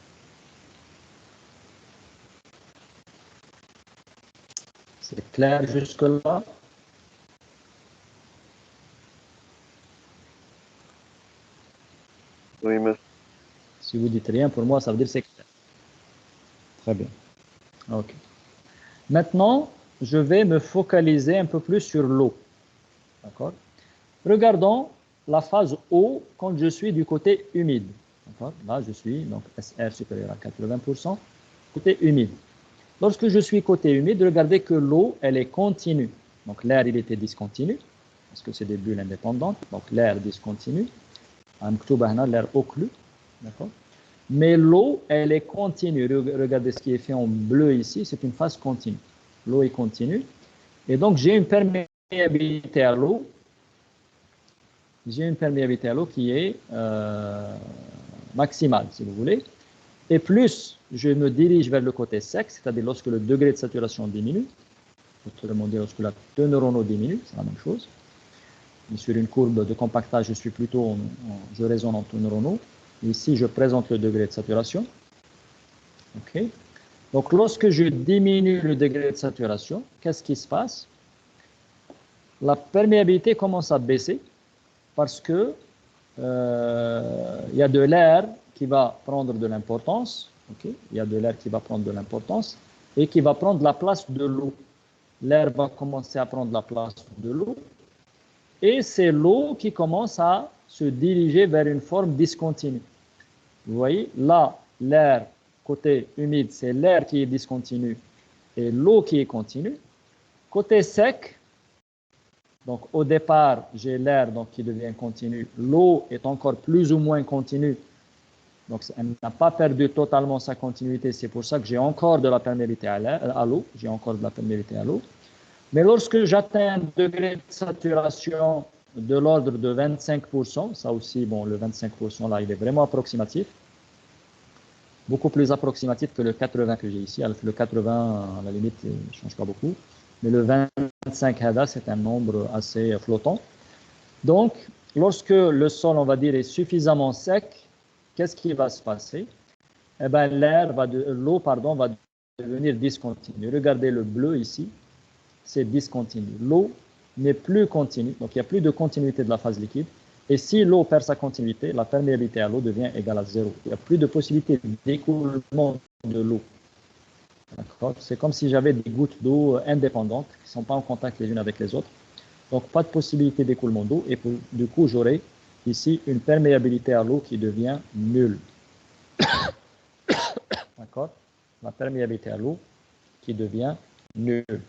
C'est clair jusque-là?
Oui, monsieur.
Si vous dites rien, pour moi, ça veut dire que c'est clair. Très bien. OK. Maintenant, je vais me focaliser un peu plus sur l'eau. D'accord? Regardons la phase eau quand je suis du côté humide. D'accord? Là, je suis donc SR supérieur à 80%, côté humide. Lorsque je suis côté humide, regardez que l'eau, elle est continue. Donc l'air, il était discontinu, parce que c'est des bulles indépendantes. Donc l'air discontinu. L'air occlu. D'accord? Mais l'eau, elle est continue. Regardez ce qui est fait en bleu ici, c'est une phase continue. L'eau est continue. Et donc, j'ai une perméabilité à l'eau. J'ai une perméabilité à l'eau qui est maximale, si vous voulez. Et plus je me dirige vers le côté sec, c'est-à-dire lorsque le degré de saturation diminue, autrement dit, lorsque la taux neuronaux diminue, c'est la même chose. Et sur une courbe de compactage, je raisonne en taux neuronaux. Ici, je présente le degré de saturation. OK. Donc, lorsque je diminue le degré de saturation, qu'est-ce qui se passe? La perméabilité commence à baisser parce que y a de l'air qui va prendre de l'importance. Okay? Il y a de l'air qui va prendre de l'importance et qui va prendre la place de l'eau. L'air va commencer à prendre la place de l'eau et c'est l'eau qui commence à se diriger vers une forme discontinue. Vous voyez, là, l'air côté humide, c'est l'air qui est discontinu et l'eau qui est continue. Côté sec, donc au départ, j'ai l'air qui devient continu. L'eau est encore plus ou moins continue. Donc elle n'a pas perdu totalement sa continuité. C'est pour ça que j'ai encore de la perméabilité à l'eau. J'ai encore de la perméabilité à l'eau. Mais lorsque j'atteins un degré de saturation de l'ordre de 25%, ça aussi, bon, le 25% là, il est vraiment approximatif. Beaucoup plus approximatif que le 80 que j'ai ici. Le 80, à la limite, il ne change pas beaucoup. Mais le 25 hada, c'est un nombre assez flottant. Donc, lorsque le sol, on va dire, est suffisamment sec, qu'est-ce qui va se passer? Eh bien, l'eau va devenir discontinue. Regardez le bleu ici, c'est discontinu. L'eau n'est plus continue, donc il n'y a plus de continuité de la phase liquide. Et si l'eau perd sa continuité, la perméabilité à l'eau devient égale à zéro. Il n'y a plus de possibilité d'écoulement de l'eau. C'est comme si j'avais des gouttes d'eau indépendantes qui ne sont pas en contact les unes avec les autres. Donc, pas de possibilité d'écoulement d'eau. Et du coup, j'aurai ici une perméabilité à l'eau qui devient nulle. D'accord? La perméabilité à l'eau qui devient nulle.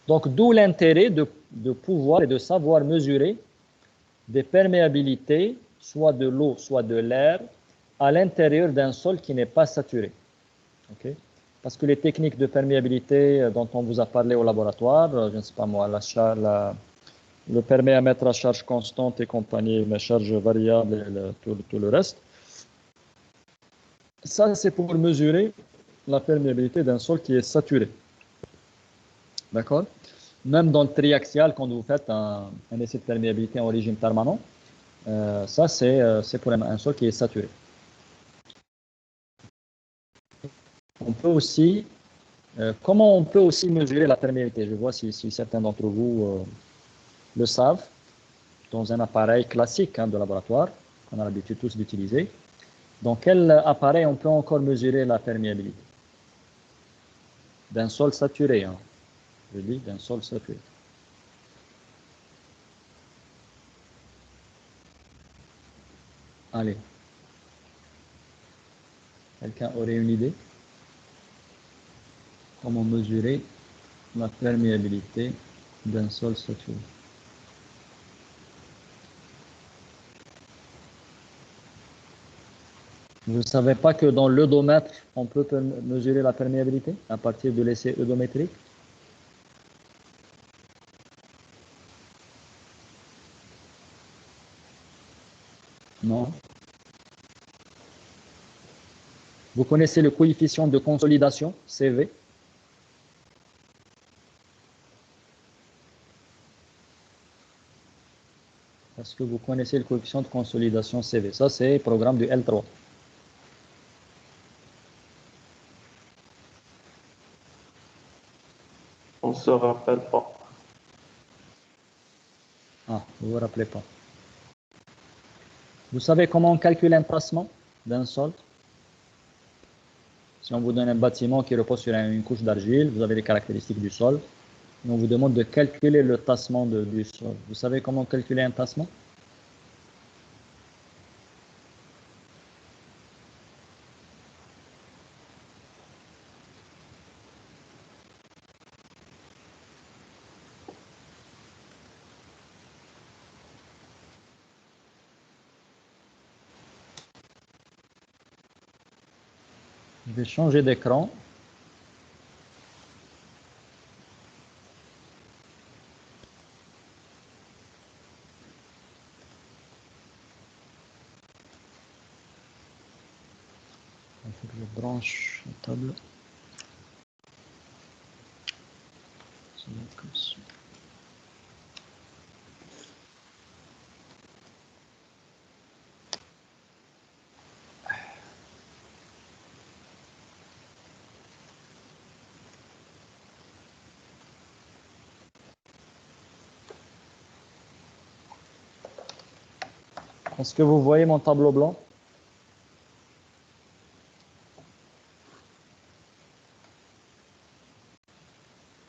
Donc, d'où l'intérêt de pouvoir et de savoir mesurer des perméabilités, soit de l'eau, soit de l'air, à l'intérieur d'un sol qui n'est pas saturé. Okay? Parce que les techniques de perméabilité dont on vous a parlé au laboratoire, je ne sais pas moi, le perméamètre à charge constante et compagnie, la charge variable et tout le reste, ça c'est pour mesurer la perméabilité d'un sol qui est saturé. D'accord? Même dans le triaxial, quand vous faites un essai de perméabilité en régime permanent, ça c'est pour un sol qui est saturé. On peut aussi, comment on peut aussi mesurer la perméabilité? Je vois si certains d'entre vous le savent, dans un appareil classique de laboratoire, qu'on a l'habitude tous d'utiliser. Dans quel appareil on peut encore mesurer la perméabilité? D'un sol saturé, je dis d'un sol saturé. Allez. Quelqu'un aurait une idée? Comment mesurer la perméabilité d'un sol saturé? Vous ne savez pas que dans l'odomètre, on peut mesurer la perméabilité à partir de l'essai odométrique? Non. Vous connaissez le coefficient de consolidation, CV? Est-ce que vous connaissez le coefficient de consolidation CV? Ça, c'est le programme du L3.
On ne se rappelle pas.
Ah, vous ne vous rappelez pas. Vous savez comment on calcule un tassement d'un sol? Si on vous donne un bâtiment qui repose sur une couche d'argile, vous avez les caractéristiques du sol, et on vous demande de calculer le tassement du sol. Vous savez comment calculer un tassement? Je vais changer d'écran. Il faut que je branche la table. Comme ça. Est-ce que vous voyez mon tableau blanc?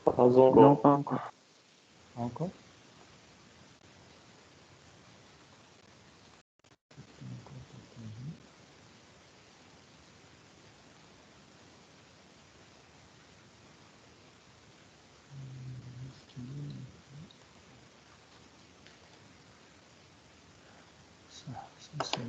Pas encore.
Non, pas encore.
Encore? Ça, c'est...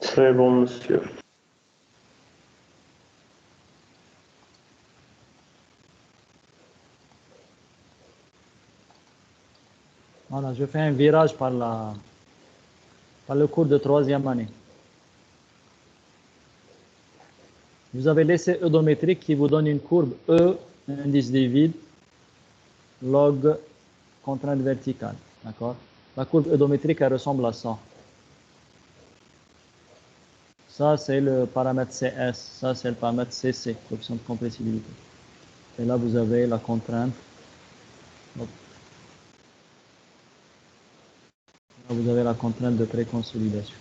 Très bon, monsieur.
Voilà, je fais un virage par le cours de 3e année. Vous avez l'essai odométrique qui vous donne une courbe E, indice des vides, log contrainte verticale. D'accord? La courbe odométrique, elle ressemble à ça. Ça, c'est le paramètre CS. Ça, c'est le paramètre CC, coefficient de compressibilité. Et là, vous avez la contrainte. Hop. Là, vous avez la contrainte de préconsolidation.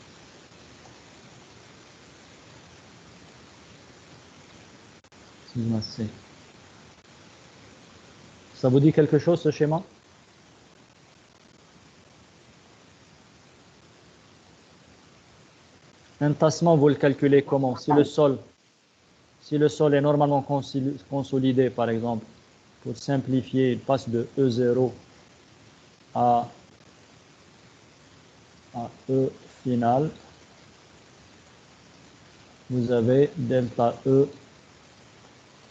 Sigma C. Ça vous dit quelque chose, ce schéma? Un tassement, vous le calculez comment? Si le sol est normalement consolidé, par exemple, pour simplifier, il passe de E0 à E final. Vous avez delta E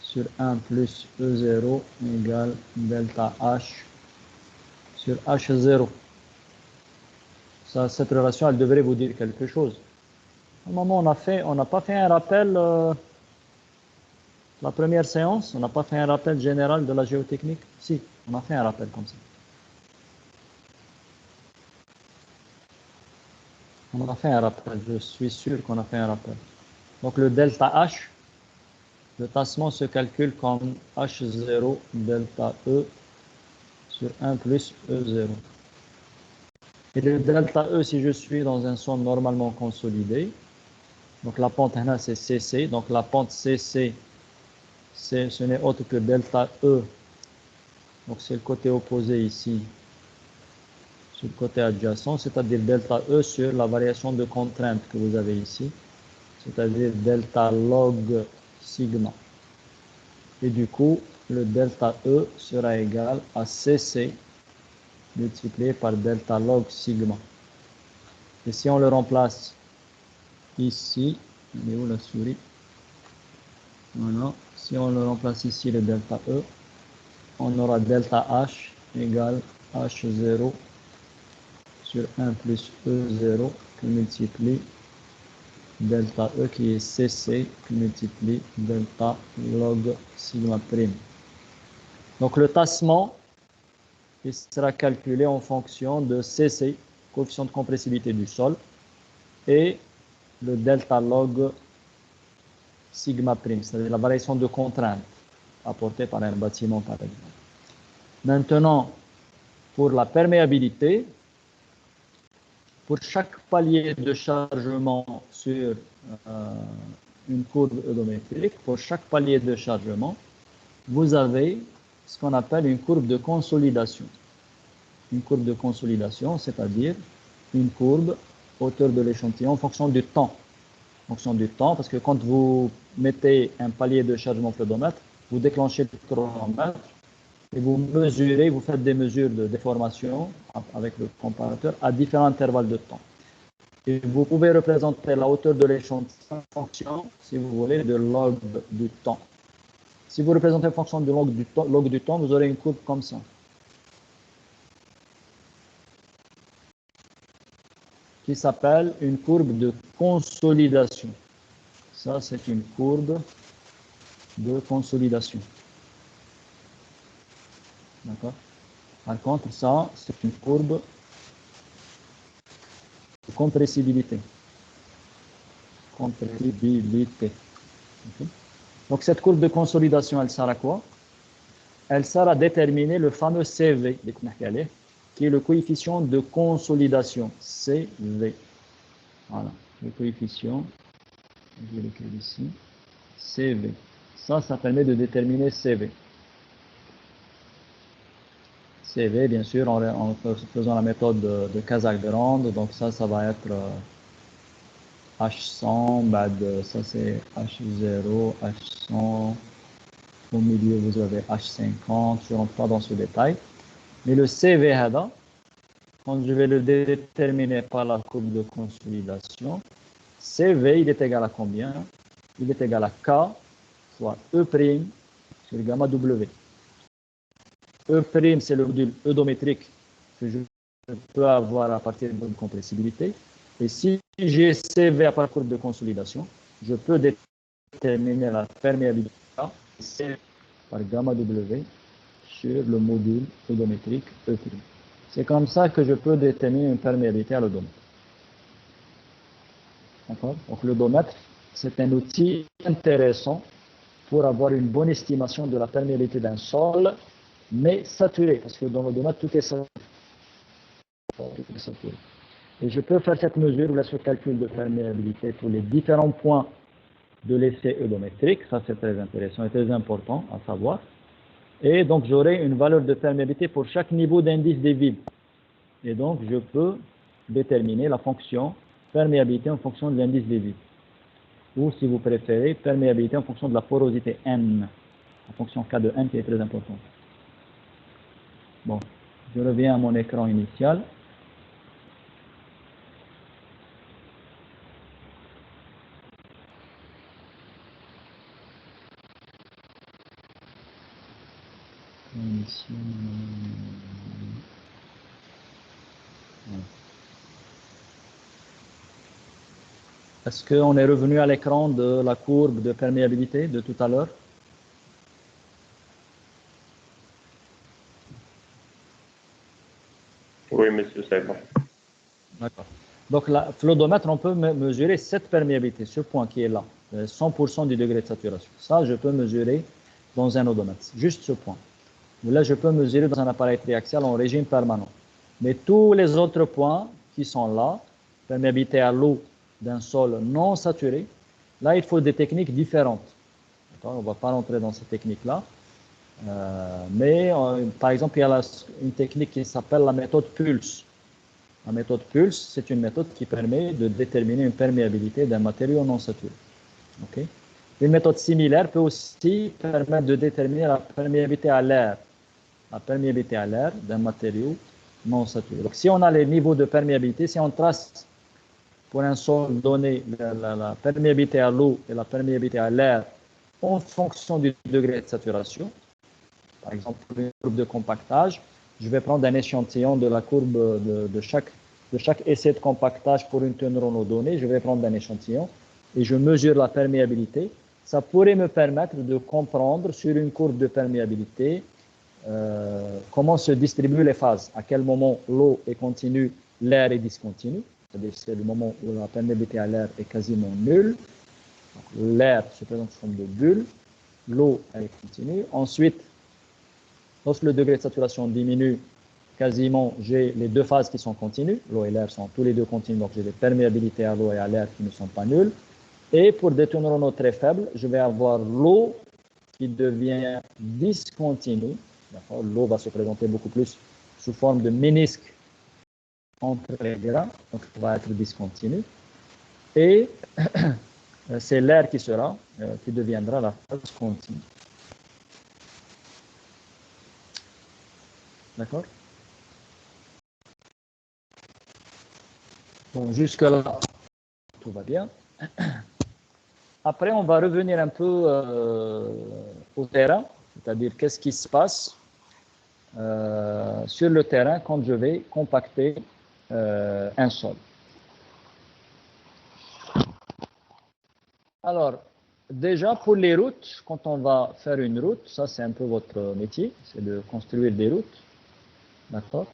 sur 1 plus E0 égale delta H sur H0. Ça, cette relation, elle devrait vous dire quelque chose. À un moment, on n'a pas fait un rappel, la première séance, on n'a pas fait un rappel général de la géotechnique. Si, on a fait un rappel comme ça. On a fait un rappel, je suis sûr qu'on a fait un rappel. Donc le delta H, le tassement se calcule comme H0 delta E sur 1 plus E0. Et le delta E, si je suis dans un son normalement consolidé, donc la pente là c'est CC, donc la pente CC, ce n'est autre que delta E, donc c'est le côté opposé ici, sur le côté adjacent, c'est-à-dire delta E sur la variation de contrainte que vous avez ici, c'est-à-dire delta log sigma. Et du coup, le delta E sera égal à CC multiplié par delta log sigma. Et si on le remplace ici, il est où la souris? Voilà. Si on le remplace ici, le delta E, on aura delta H égale H0 sur 1 plus E0 qui multiplie delta E qui est CC qui multiplie delta log sigma prime. Donc le tassement, il sera calculé en fonction de CC, coefficient de compressibilité du sol, et le delta log sigma prime, c'est-à-dire la variation de contrainte apportée par un bâtiment par exemple. Maintenant, pour la perméabilité, pour chaque palier de chargement sur une courbe oedométrique, pour chaque palier de chargement, vous avez ce qu'on appelle une courbe de consolidation. Une courbe de consolidation, c'est-à-dire une courbe hauteur de l'échantillon en fonction du temps. En fonction du temps, parce que quand vous mettez un palier de chargement photomètre, vous déclenchez le chronomètre et vous mesurez, vous faites des mesures de déformation avec le comparateur à différents intervalles de temps. Et vous pouvez représenter la hauteur de l'échantillon en fonction, si vous voulez, de log du temps. Si vous représentez en fonction de log du temps, vous aurez une courbe comme ça, qui s'appelle une courbe de consolidation. Ça, c'est une courbe de consolidation. D'accord? Par contre, ça, c'est une courbe de compressibilité. Compressibilité. Okay? Donc, cette courbe de consolidation, elle sert à quoi? Elle sert à déterminer le fameux CV, qui est le coefficient de consolidation, CV. Voilà, le coefficient, je vais l'écrire ici, CV. Ça permet de déterminer CV. CV, bien sûr, en faisant la méthode de Casagrande, donc ça va être H100, ça c'est H0, H100, au milieu vous avez H50, je ne rentre pas dans ce détail. Mais le CV, quand je vais le déterminer par la courbe de consolidation, CV, il est égal à combien? Il est égal à K fois E' sur gamma W. E', c'est le module oedométrique que je peux avoir à partir de une compressibilité. Et si j'ai CV à partir de consolidation, je peux déterminer la perméabilité C par gamma W sur le module oedométrique E'. C'est comme ça que je peux déterminer une perméabilité à l'odomètre. D'accord? Donc l'odomètre, c'est un outil intéressant pour avoir une bonne estimation de la perméabilité d'un sol, mais saturé, parce que dans l'odomètre, tout est saturé. Et je peux faire cette mesure ou ce calcul de perméabilité pour les différents points de l'essai oedométrique. Ça, c'est très intéressant et très important à savoir. Et donc, j'aurai une valeur de perméabilité pour chaque niveau d'indice des vides. Et donc, je peux déterminer la fonction perméabilité en fonction de l'indice des vides. Ou, si vous préférez, perméabilité en fonction de la porosité N, la fonction K de N qui est très importante. Bon, je reviens à mon écran initial. Est-ce qu'on est revenu à l'écran de la courbe de perméabilité de tout à l'heure?
Oui, monsieur, c'est bon.
D'accord. Donc, l'odomètre, on peut mesurer cette perméabilité, ce point qui est là. 100% du degré de saturation. Ça, je peux mesurer dans un odomètre. Juste ce point. Là, je peux mesurer dans un appareil triaxial en régime permanent. Mais tous les autres points qui sont là, perméabilité à l'eau d'un sol non saturé, là, il faut des techniques différentes. On ne va pas rentrer dans ces techniques-là. Par exemple, il y a une technique qui s'appelle la méthode Pulse. La méthode Pulse, c'est une méthode qui permet de déterminer une perméabilité d'un matériau non saturé. Okay? Une méthode similaire peut aussi permettre de déterminer la perméabilité à l'air. La perméabilité à l'air d'un matériau non saturé. Donc, si on a les niveaux de perméabilité, si on trace pour un sol donné la perméabilité à l'eau et la perméabilité à l'air en fonction du degré de saturation, par exemple, pour une courbe de compactage, je vais prendre un échantillon de la courbe de chaque essai de compactage pour une teneur en eau donnée. Je vais prendre un échantillon et je mesure la perméabilité. Ça pourrait me permettre de comprendre sur une courbe de perméabilité comment se distribuent les phases, à quel moment l'eau est continue, l'air est discontinu. C'est le moment où la perméabilité à l'air est quasiment nulle. L'air se présente sous forme de bulle, l'eau est continue. Ensuite, lorsque le degré de saturation diminue, quasiment, j'ai les deux phases qui sont continues. L'eau et l'air sont tous les deux continus, donc j'ai des perméabilités à l'eau et à l'air qui ne sont pas nulles. Et pour des teneurs en eau très faibles, je vais avoir l'eau qui devient discontinue. L'eau va se présenter beaucoup plus sous forme de ménisque entre les grains, donc elle va être discontinue. Et c'est l'air qui deviendra la phase continue. D'accord? Bon, jusque-là, tout va bien. Après, on va revenir un peu au terrain, c'est-à-dire qu'est-ce qui se passe sur le terrain quand je vais compacter un sol. Alors, déjà pour les routes, quand on va faire une route, ça c'est un peu votre métier, c'est de construire des routes. D'accord?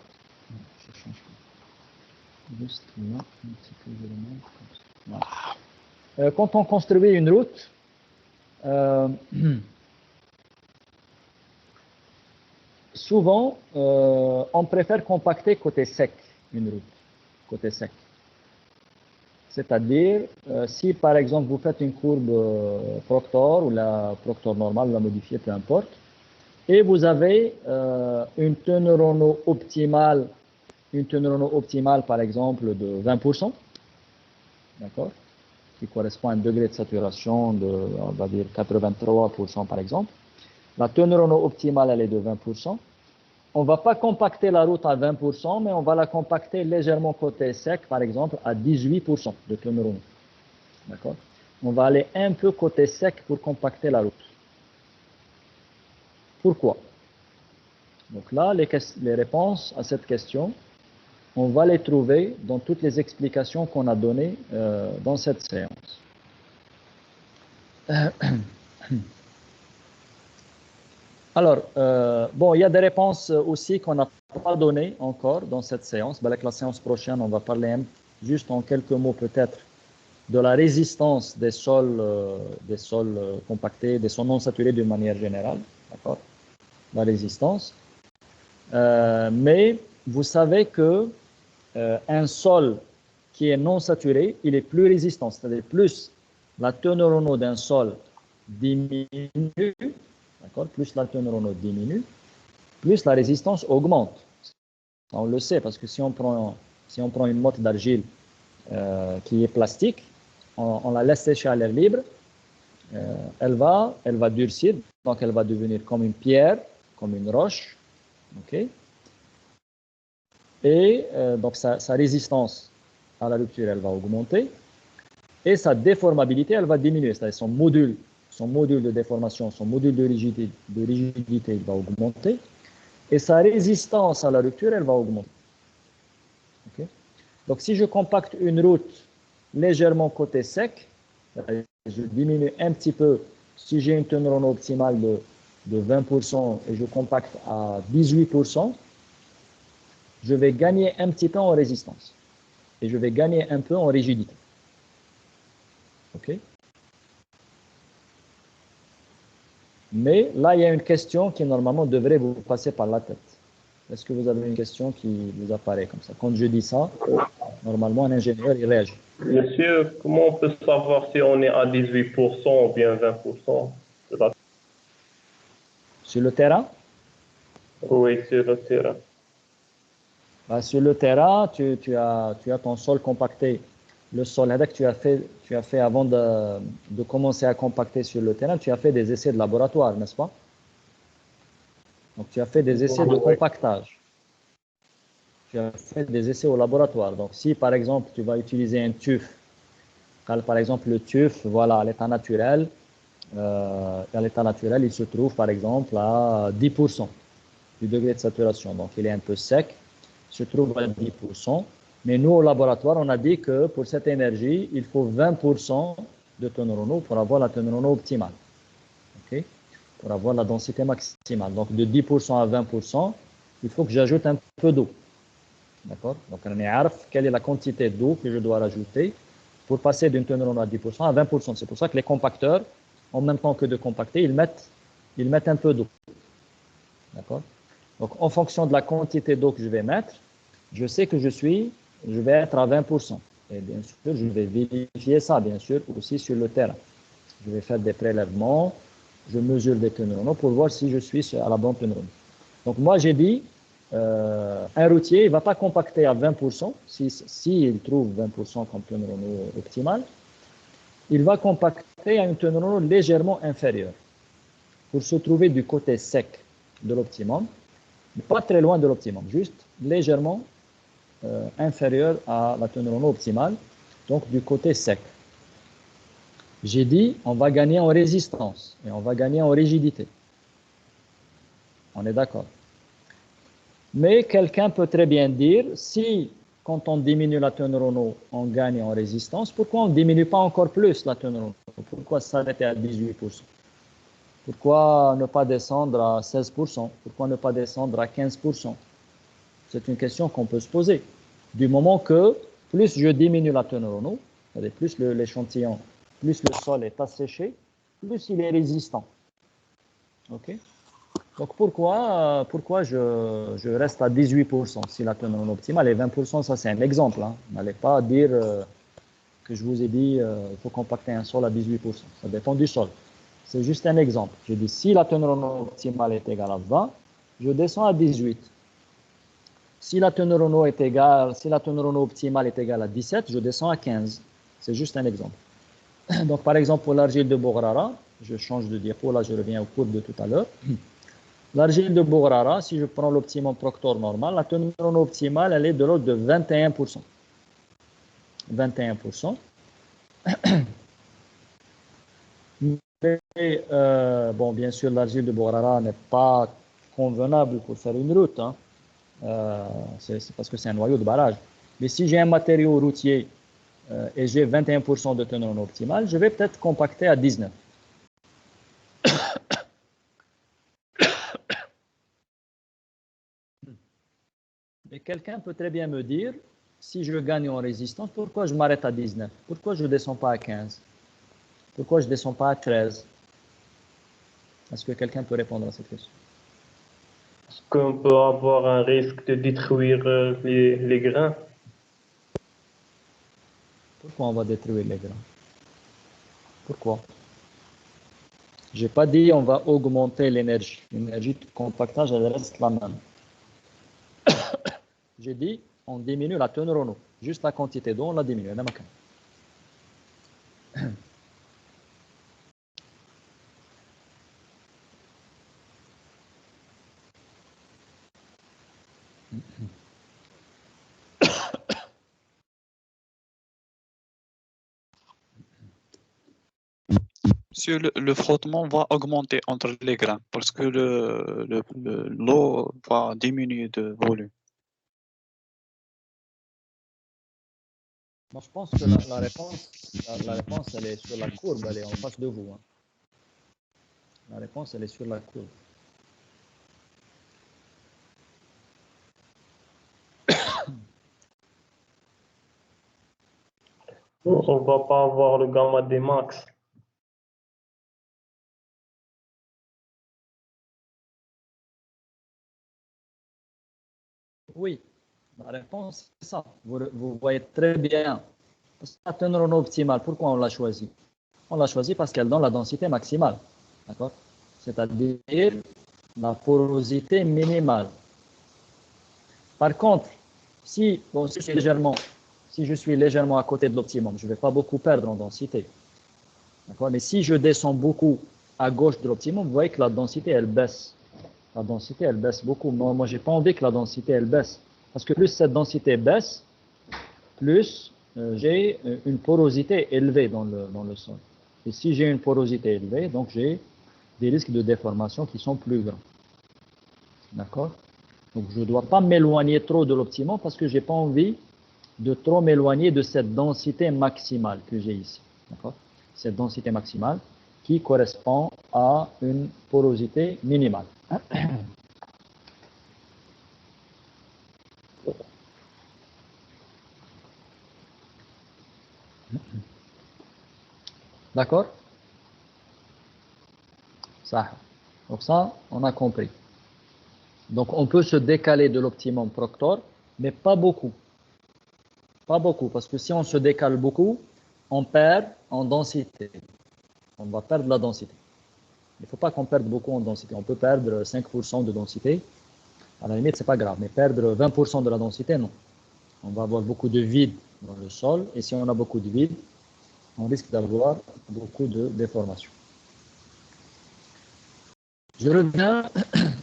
Je change juste là, un petit peu de voilà. Quand on construit une route, souvent, on préfère compacter côté sec, une route, côté sec. C'est-à-dire, si par exemple vous faites une courbe Proctor ou la Proctor normale, la modifiée, peu importe, et vous avez une teneur en eau optimale, par exemple de 20%, d'accord, qui correspond à un degré de saturation de, on va dire, 83% par exemple. La teneur en eau optimale, elle est de 20%. On ne va pas compacter la route à 20%, mais on va la compacter légèrement côté sec, par exemple, à 18% de teneur en eau. D'accord? On va aller un peu côté sec pour compacter la route. Pourquoi? Donc là, les réponses à cette question, on va les trouver dans toutes les explications qu'on a données dans cette séance. Alors, bon, il y a des réponses aussi qu'on n'a pas données encore dans cette séance. Avec la séance prochaine, on va parler juste en quelques mots peut-être de la résistance des sols compactés, des sols non saturés d'une manière générale. D'accord? La résistance. Mais vous savez que un sol qui est non saturé, il est plus résistant. C'est-à-dire plus la teneur en eau d'un sol diminue, d'accord, plus la teneur en eau diminue, plus la résistance augmente. On le sait parce que si on prend une motte d'argile qui est plastique, on la laisse sécher à l'air libre, elle va durcir, donc elle va devenir comme une pierre, comme une roche, ok. Et donc sa résistance à la rupture, elle va augmenter, et sa déformabilité, elle va diminuer, c'est-à-dire son module de déformation, son module de rigidité, il va augmenter, et sa résistance à la rupture, elle va augmenter. Okay? Donc si je compacte une route légèrement côté sec, je diminue un petit peu, si j'ai une teneur en eau optimale de 20% et je compacte à 18%, je vais gagner un petit peu en résistance et je vais gagner un peu en rigidité. Ok? Mais là, il y a une question qui normalement devrait vous passer par la tête. Est-ce que vous avez une question qui vous apparaît comme ça? Quand je dis ça, normalement, un ingénieur, il réagit.
Monsieur, comment on peut savoir si on est à 18% ou bien 20% de la...
Sur le terrain,
Oui, sur le terrain.
bah, sur le terrain, tu as ton sol compacté. Le sol que tu as fait avant de commencer à compacter sur le terrain, tu as fait des essais de laboratoire, n'est-ce pas? Donc, tu as fait des essais de
Oui.
compactage. Tu as fait des essais au laboratoire. Donc, si par exemple, tu vas utiliser un tuf, par exemple le tuf, voilà, à l'état naturel, à l'état naturel, il se trouve par exemple à 10% du degré de saturation. Donc, il est un peu sec, il se trouve à 10%. Mais nous, au laboratoire, on a dit que pour cette énergie, il faut 20% de tonneau pour avoir la tonneau optimale. Okay? Pour avoir la densité maximale. Donc, de 10% à 20%, il faut que j'ajoute un peu d'eau. D'accord? Donc, on est quelle est la quantité d'eau que je dois rajouter pour passer d'une teneur à 10% à 20%. C'est pour ça que les compacteurs, en même temps que de compacter, ils mettent un peu d'eau. D'accord? Donc, en fonction de la quantité d'eau que je vais mettre, je sais que je vais être à 20%. Et bien sûr, je vais vérifier ça, bien sûr, aussi sur le terrain. Je vais faire des prélèvements, je mesure des teneurs pour voir si je suis à la bonne teneur. Donc, moi, j'ai dit, un routier, il ne va pas compacter à 20%, s'il trouve 20% comme teneur optimale, il va compacter à une teneur légèrement inférieure pour se trouver du côté sec de l'optimum, pas très loin de l'optimum, juste légèrement inférieur à la teneur optimale, donc du côté sec. J'ai dit, on va gagner en résistance et on va gagner en rigidité. On est d'accord. Mais quelqu'un peut très bien dire, si quand on diminue la teneur en eau, on gagne en résistance, pourquoi on ne diminue pas encore plus la teneur en eau? Pourquoi s'arrêter à 18%? Pourquoi ne pas descendre à 16%? Pourquoi ne pas descendre à 15%? C'est une question qu'on peut se poser. Du moment que plus je diminue la teneur en eau, c'est-à-dire plus l'échantillon, plus le sol est asséché, plus il est résistant. OK? Donc pourquoi je reste à 18% si la teneur optimale est 20%? Ça, c'est un exemple. Hein. N'allez pas dire que je vous ai dit il faut compacter un sol à 18%. Ça dépend du sol. C'est juste un exemple. Je dis si la teneur optimale est égale à 20, je descends à 18. Si la teneur en eau est égale, si la teneur en eau optimale est égale à 17, je descends à 15. C'est juste un exemple. Donc, par exemple, pour l'argile de Bograra, je change de diapo, là je reviens au cours de tout à l'heure. L'argile de Bograra, si je prends l'optimum Proctor normal, la teneur en eau optimale, elle est de l'ordre de 21%. 21%. Mais, bon, bien sûr, l'argile de Bograra n'est pas convenable pour faire une route. Hein. C'est parce que c'est un noyau de barrage. Mais si j'ai un matériau routier et j'ai 21% de teneur en eau optimale, je vais peut-être compacter à 19. Mais quelqu'un peut très bien me dire, si je gagne en résistance, pourquoi je m'arrête à 19? Pourquoi je ne descends pas à 15? Pourquoi je ne descends pas à 13? Est-ce que quelqu'un peut répondre à cette question?
Est-ce qu'on peut avoir un risque de détruire les grains?
Pourquoi on va détruire les grains? Pourquoi? Je n'ai pas dit on va augmenter l'énergie. L'énergie de compactage, elle reste la même. J'ai dit on diminue la teneur en eau. Juste la quantité d'eau, on la diminue.
Monsieur, le frottement va augmenter entre les grains parce que l'eau va diminuer de volume.
Moi, je pense que la réponse, elle est sur la courbe, elle est en face de vous. Hein. La réponse, elle est sur la courbe.
On ne va pas avoir le gamma des max.
Oui, la réponse, c'est ça. Vous voyez très bien. La teneur optimale, pourquoi on l'a choisi? On l'a choisi parce qu'elle donne la densité maximale. D'accord? C'est-à-dire la porosité minimale. Par contre, si, bon, si je suis légèrement à côté de l'optimum, je ne vais pas beaucoup perdre en densité. D'accord? Mais si je descends beaucoup à gauche de l'optimum, vous voyez que la densité, elle baisse. La densité, elle baisse beaucoup. Moi je n'ai pas envie que la densité, elle baisse. Parce que plus cette densité baisse, plus j'ai une porosité élevée dans le sol. Et si j'ai une porosité élevée, donc j'ai des risques de déformation qui sont plus grands. D'accord? Donc je ne dois pas m'éloigner trop de l'optimum parce que je n'ai pas envie de trop m'éloigner de cette densité maximale que j'ai ici. D'accord? Cette densité maximale qui correspond à une porosité minimale. D'accord? Ça. Donc ça, on a compris. Donc on peut se décaler de l'optimum Proctor, mais pas beaucoup. Pas beaucoup, parce que si on se décale beaucoup, on perd en densité. On va perdre la densité. Il ne faut pas qu'on perde beaucoup en densité. On peut perdre 5% de densité. À la limite, ce n'est pas grave. Mais perdre 20% de la densité, non. On va avoir beaucoup de vide dans le sol. Et si on a beaucoup de vide, on risque d'avoir beaucoup de déformations. Je reviens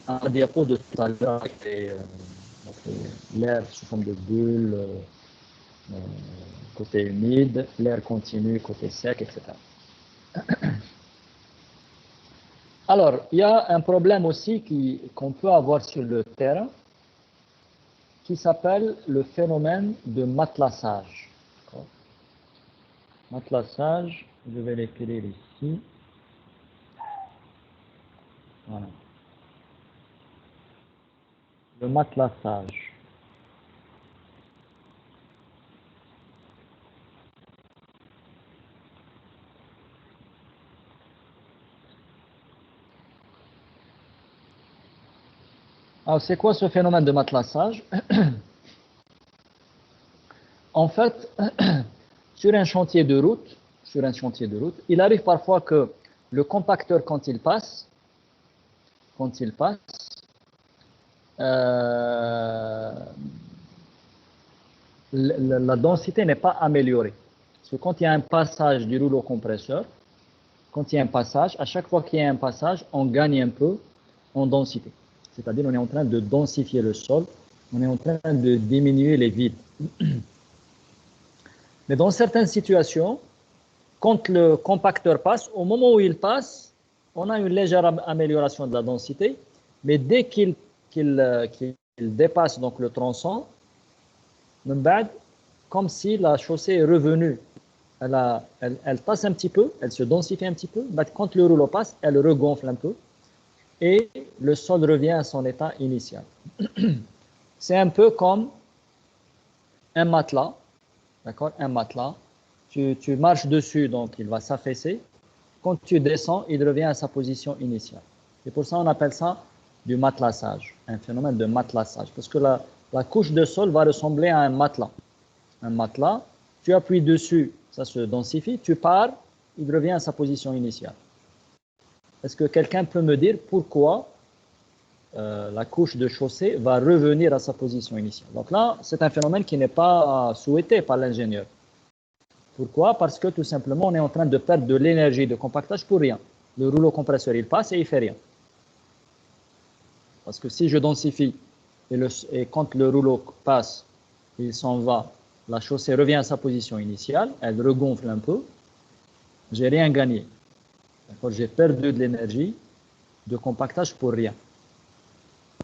à la diapo de tout à l'heure avec l'air sous forme de bulle, côté humide, l'air continu, côté sec, etc. Alors, il y a un problème aussi qu'on peut avoir sur le terrain qui s'appelle le phénomène de matelassage. Matelassage, je vais l'écrire ici. Voilà. Le matelassage. Alors, c'est quoi ce phénomène de matelassage? En fait, sur un chantier de route, il arrive parfois que le compacteur, quand il passe, la densité n'est pas améliorée. Parce que quand il y a un passage du rouleau compresseur, à chaque fois qu'il y a un passage, on gagne un peu en densité. C'est-à-dire on est en train de densifier le sol, on est en train de diminuer les vides. Mais dans certaines situations, quand le compacteur passe, au moment où il passe, on a une légère amélioration de la densité, mais dès qu'il dépasse donc le tronçon, comme si la chaussée est revenue, elle passe un petit peu, elle se densifie un petit peu, quand le rouleau passe, elle regonfle un peu, et le sol revient à son état initial. C'est un peu comme un matelas, d'accord? Un matelas, tu marches dessus, donc il va s'affaisser. Quand tu descends, il revient à sa position initiale. Et pour ça, on appelle ça du matelassage, un phénomène de matelassage, parce que la couche de sol va ressembler à un matelas. Un matelas, tu appuies dessus, ça se densifie, tu pars, il revient à sa position initiale. Est-ce que quelqu'un peut me dire pourquoi la couche de chaussée va revenir à sa position initiale? Donc là, c'est un phénomène qui n'est pas souhaité par l'ingénieur. Pourquoi? Parce que tout simplement, on est en train de perdre de l'énergie de compactage pour rien. Le rouleau compresseur, il passe et il fait rien. Parce que si je densifie et quand le rouleau passe, il s'en va, la chaussée revient à sa position initiale, elle regonfle un peu, j'ai rien gagné. J'ai perdu de l'énergie de compactage pour rien.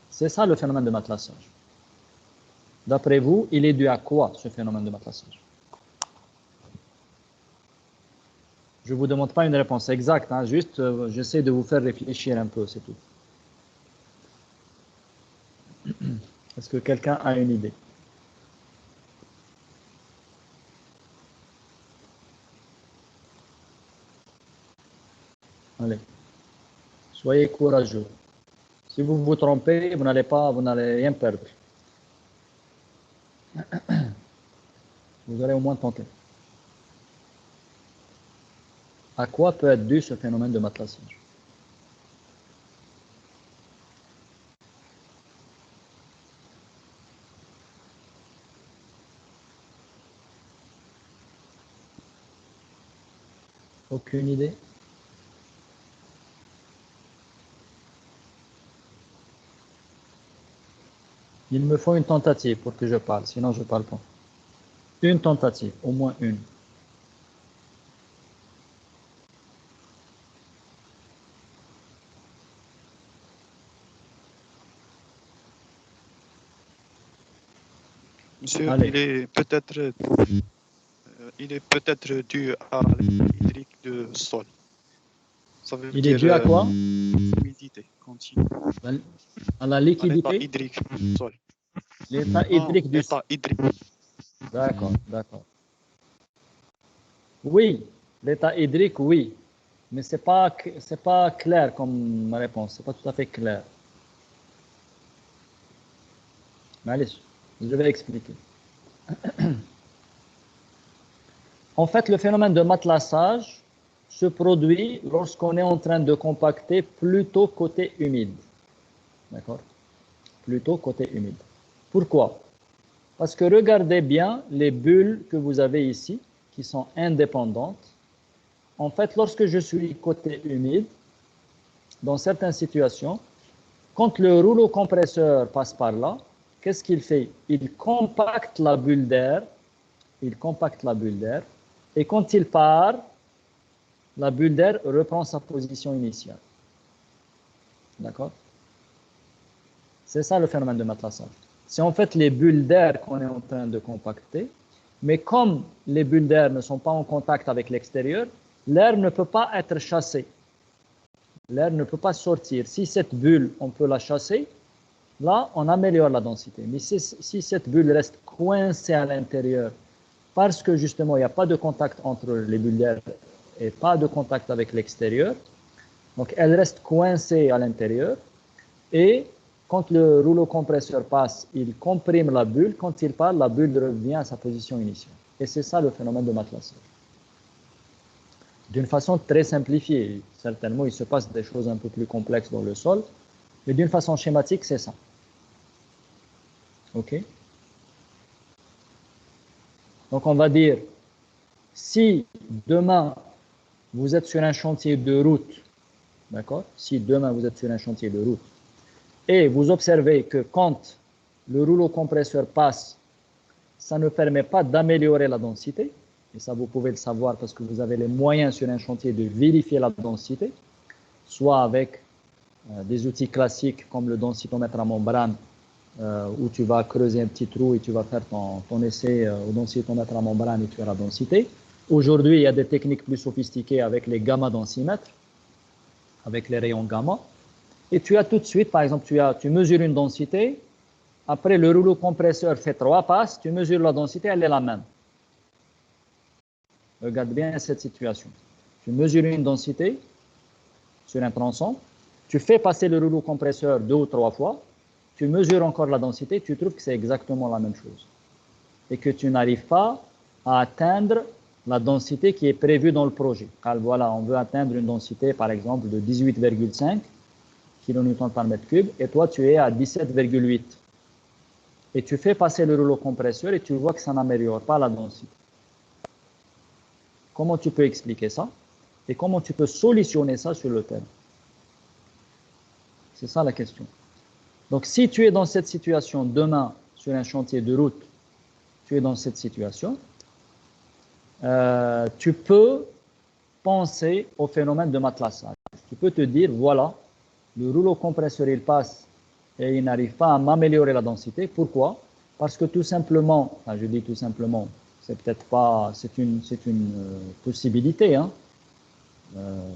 C'est ça le phénomène de matelassage. D'après vous, il est dû à quoi ce phénomène de matelassage? Je ne vous demande pas une réponse exacte, hein, juste j'essaie de vous faire réfléchir un peu, c'est tout. Est-ce que quelqu'un a une idée? Allez, soyez courageux. Si vous vous trompez, vous n'allez rien perdre. Vous allez au moins tenter. À quoi peut être dû ce phénomène de matelassage? Aucune idée? Il me faut une tentative pour que je parle, sinon je ne parle pas. Une tentative, au moins une.
Monsieur,
Allez.
il est peut-être dû à l'état hydrique du sol. Ça veut
Il est
dire
dû à quoi?
l'humidité continue.
À la
À l'état
liquidité?
hydrique du sol.
L'état
Non,
hydrique du sol.
l'état hydrique.
D'accord, d'accord. Oui, l'état hydrique, oui. Mais c'est pas clair comme réponse. C'est pas tout à fait clair. Mais allez, je vais expliquer. En fait, le phénomène de matelassage se produit lorsqu'on est en train de compacter plutôt côté humide. D'accord? Plutôt côté humide. Pourquoi? Parce que regardez bien les bulles que vous avez ici, qui sont indépendantes. En fait, lorsque je suis côté humide, dans certaines situations, quand le rouleau compresseur passe par là, qu'est-ce qu'il fait? Il compacte la bulle d'air. Il compacte la bulle d'air. Et quand il part, la bulle d'air reprend sa position initiale. D'accord? C'est ça le phénomène de matelassage. C'est en fait les bulles d'air qu'on est en train de compacter, mais comme les bulles d'air ne sont pas en contact avec l'extérieur, l'air ne peut pas être chassé. L'air ne peut pas sortir. Si cette bulle, on peut la chasser, là, on améliore la densité. Mais si cette bulle reste coincée à l'intérieur, parce que justement, il n'y a pas de contact entre les bulles d'air et pas de contact avec l'extérieur, donc elle reste coincée à l'intérieur, et quand le rouleau compresseur passe, il comprime la bulle. Quand il part, la bulle revient à sa position initiale. Et c'est ça le phénomène de matelassage. D'une façon très simplifiée. Certainement, il se passe des choses un peu plus complexes dans le sol, mais d'une façon schématique, c'est ça. OK? Donc, on va dire, si demain, vous êtes sur un chantier de route, d'accord? Si demain, vous êtes sur un chantier de route, et vous observez que quand le rouleau compresseur passe, ça ne permet pas d'améliorer la densité, et ça vous pouvez le savoir parce que vous avez les moyens sur un chantier de vérifier la densité, soit avec des outils classiques comme le densitomètre à membrane, où tu vas creuser un petit trou et tu vas faire ton essai au densitomètre à membrane et tu as la densité. Aujourd'hui, il y a des techniques plus sophistiquées avec les gamma densimètres, avec les rayons gamma. Et tu as tout de suite, par exemple, tu mesures une densité. Après, le rouleau compresseur fait 3 passes. Tu mesures la densité, elle est la même. Regarde bien cette situation. Tu mesures une densité sur un tronçon. Tu fais passer le rouleau compresseur 2 ou 3 fois. Tu mesures encore la densité. Tu trouves que c'est exactement la même chose. Et que tu n'arrives pas à atteindre la densité qui est prévue dans le projet. Alors voilà, on veut atteindre une densité, par exemple, de 18,5 kN par mètre cube, et toi, tu es à 17,8. Et tu fais passer le rouleau compresseur et tu vois que ça n'améliore pas la densité. Comment tu peux expliquer ça? Et comment tu peux solutionner ça sur le terrain? C'est ça la question. Donc, si tu es dans cette situation demain sur un chantier de route, tu es dans cette situation, tu peux penser au phénomène de matelassage. Tu peux te dire, voilà, le rouleau compresseur, il passe et il n'arrive pas à m'améliorer la densité. Pourquoi? Parce que tout simplement, enfin, je dis tout simplement, c'est peut-être pas, c'est une possibilité, hein.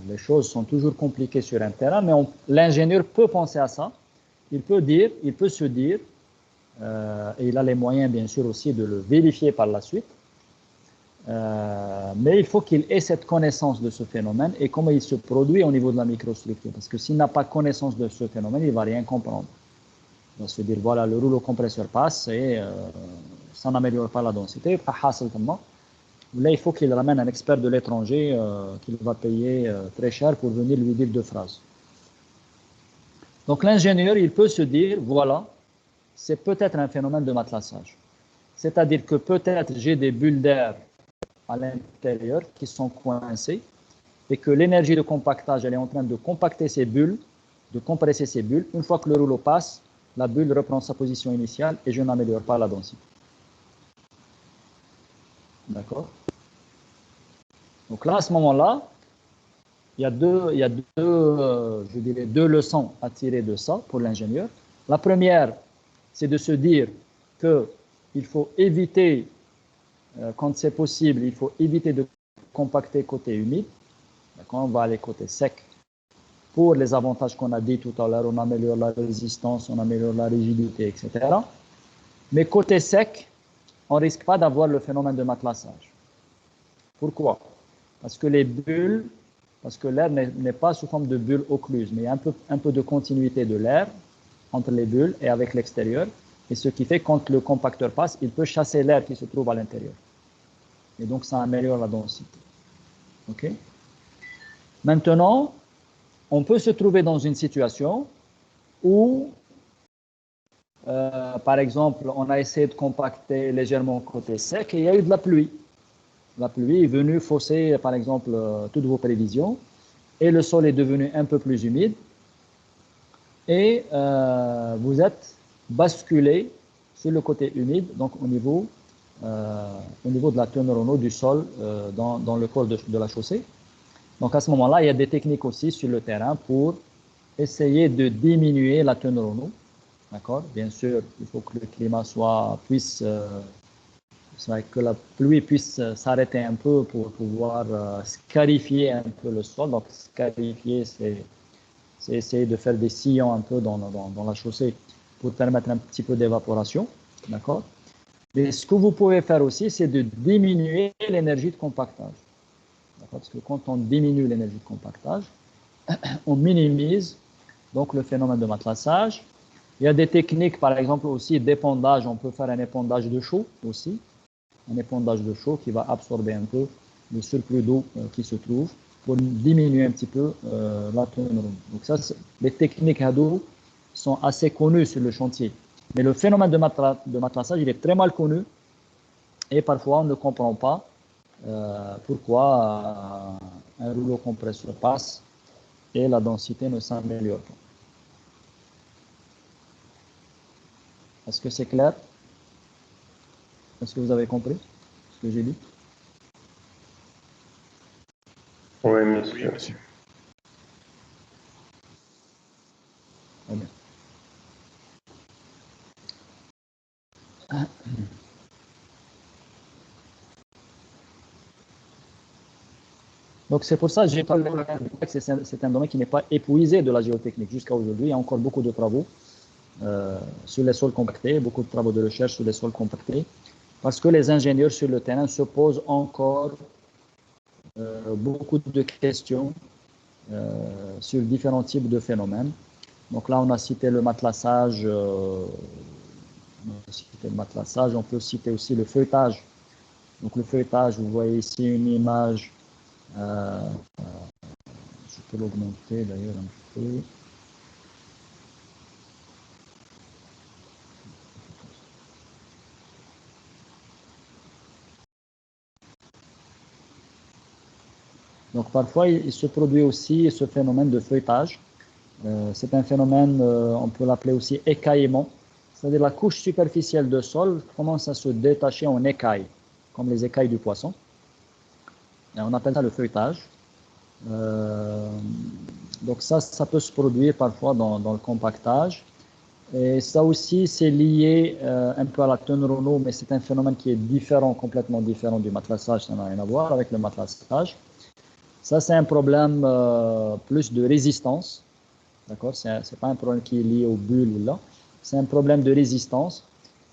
Les choses sont toujours compliquées sur un terrain, mais l'ingénieur peut penser à ça. Il peut se dire, et il a les moyens bien sûr aussi de le vérifier par la suite, mais il faut qu'il ait cette connaissance de ce phénomène et comment il se produit au niveau de la microstructure. Parce que s'il n'a pas connaissance de ce phénomène, il ne va rien comprendre. Il va se dire, voilà, le rouleau compresseur passe et ça n'améliore pas la densité. Là, il faut qu'il ramène un expert de l'étranger qu'il va payer très cher pour venir lui dire deux phrases. Donc l'ingénieur, il peut se dire, voilà, c'est peut-être un phénomène de matelassage. C'est-à-dire que peut-être j'ai des bulles d'air à l'intérieur qui sont coincées et que l'énergie de compactage, elle est en train de compacter ces bulles, de compresser ces bulles. Une fois que le rouleau passe, la bulle reprend sa position initiale et je n'améliore pas la densité. D'accord? Donc là, à ce moment-là, il y a je dirais, deux leçons à tirer de ça pour l'ingénieur. La première, c'est de se dire qu'il faut éviter, quand c'est possible, il faut éviter de compacter côté humide. On va aller côté sec. Pour les avantages qu'on a dit tout à l'heure, on améliore la résistance, on améliore la rigidité, etc. Mais côté sec, on ne risque pas d'avoir le phénomène de matelassage. Pourquoi? Parce que les bulles, parce que l'air n'est pas sous forme de bulles occluses, mais il y a un peu de continuité de l'air entre les bulles et avec l'extérieur. Et ce qui fait que quand le compacteur passe, il peut chasser l'air qui se trouve à l'intérieur. Et donc, ça améliore la densité. OK? Maintenant, on peut se trouver dans une situation où, par exemple, on a essayé de compacter légèrement côté sec et il y a eu de la pluie. La pluie est venue fausser, par exemple, toutes vos prévisions et le sol est devenu un peu plus humide et vous êtes basculé sur le côté humide, donc au niveau de la teneur en eau du sol dans le corps de la chaussée. Donc à ce moment-là, il y a des techniques aussi sur le terrain pour essayer de diminuer la teneur en eau. D'accord? Bien sûr, il faut que le climat que la pluie puisse s'arrêter un peu pour pouvoir scarifier un peu le sol. Donc scarifier, c'est essayer de faire des sillons un peu dans la chaussée pour permettre un petit peu d'évaporation. D'accord? Et ce que vous pouvez faire aussi, c'est de diminuer l'énergie de compactage. Parce que quand on diminue l'énergie de compactage, on minimise donc le phénomène de matelassage. Il y a des techniques, par exemple aussi d'épandage. On peut faire un épandage de chaux aussi. Un épandage de chaux qui va absorber un peu le surplus d'eau qui se trouve pour diminuer un petit peu la teneur. Donc ça, les techniques d'eau sont assez connues sur le chantier. Mais le phénomène de matelassage, il est très mal connu et parfois on ne comprend pas pourquoi un rouleau compresseur passe et la densité ne s'améliore pas. Est-ce que c'est clair? Est-ce que vous avez compris ce que j'ai dit?
Oui, monsieur.
Très bien. Donc c'est pour ça que j'ai parlé que c'est un domaine qui n'est pas épuisé de la géotechnique jusqu'à aujourd'hui. Il y a encore beaucoup de travaux sur les sols compactés, beaucoup de travaux de recherche sur les sols compactés, parce que les ingénieurs sur le terrain se posent encore beaucoup de questions sur différents types de phénomènes. Donc là, on a cité le matelassage, on peut citer aussi le feuilletage. Donc le feuilletage, vous voyez ici une image. Je peux l'augmenter d'ailleurs un peu. Donc parfois il se produit aussi ce phénomène de feuilletage. C'est un phénomène, on peut l'appeler aussi écaillement. C'est-à-dire la couche superficielle de sol commence à se détacher en écailles, comme les écailles du poisson. Et on appelle ça le feuilletage. Donc ça peut se produire parfois dans le compactage. Et ça aussi, c'est lié un peu à la teneur en eau, mais c'est un phénomène qui est différent, complètement différent du matelassage. Ça n'a rien à voir avec le matelassage. Ça, c'est un problème plus de résistance. D'accord? Ce n'est pas un problème qui est lié aux bulles là. C'est un problème de résistance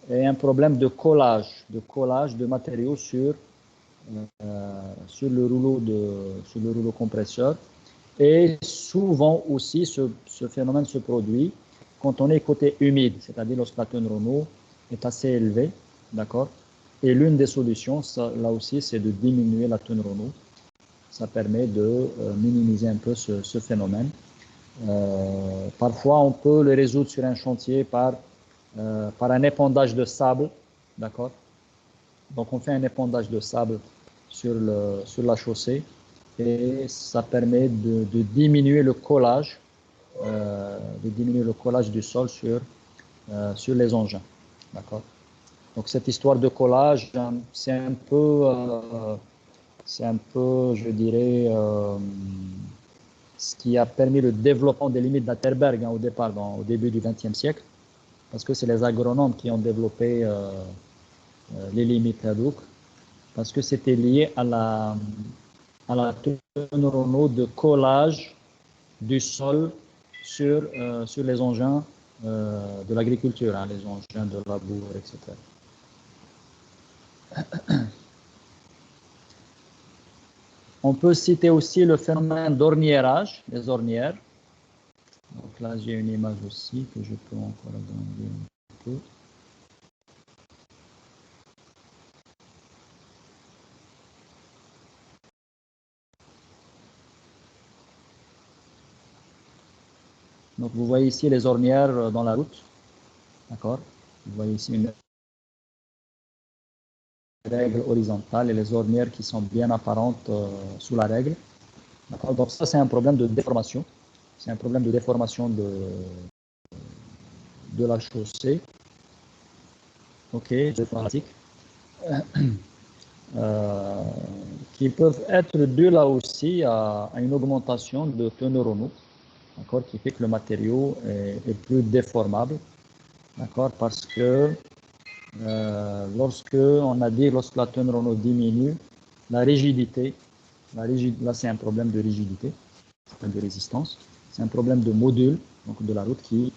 et un problème de collage de matériaux sur le rouleau compresseur. Et souvent aussi, ce phénomène se produit quand on est côté humide, c'est-à-dire lorsque la teneur en eau est assez élevée. d'accord? Et l'une des solutions, ça, là aussi, c'est de diminuer la tonne Renault. Ça permet de minimiser un peu ce phénomène. Parfois, on peut le résoudre sur un chantier par un épandage de sable, d'accord? Donc, on fait un épandage de sable sur la chaussée et ça permet de diminuer le collage, du sol sur les engins, d'accord? Donc, cette histoire de collage, c'est un peu, je dirais, ce qui a permis le développement des limites d'Atterberg au départ, au début du XXe siècle, parce que c'est les agronomes qui ont développé les limites Hadouk, parce que c'était lié à la tonne Renault de collage du sol sur les engins de l'agriculture, hein, les engins de labour, etc. On peut citer aussi le phénomène d'orniérage, les ornières. Donc là, j'ai une image aussi que je peux encore agrandir un peu. Donc vous voyez ici les ornières dans la route. D'accord? Vous voyez ici une règle horizontale et les ornières qui sont bien apparentes sous la règle. D'accord? Donc ça, c'est un problème de déformation. C'est un problème de déformation de la chaussée. Ok, c'est pratique. Qui peuvent être dus là aussi à une augmentation de tonne Renault, d'accord, qui fait que le matériau est plus déformable, d'accord, parce que lorsque la tonne Renault diminue, la rigidité, là c'est un problème de rigidité, de résistance, c'est un problème de module, donc de la route qui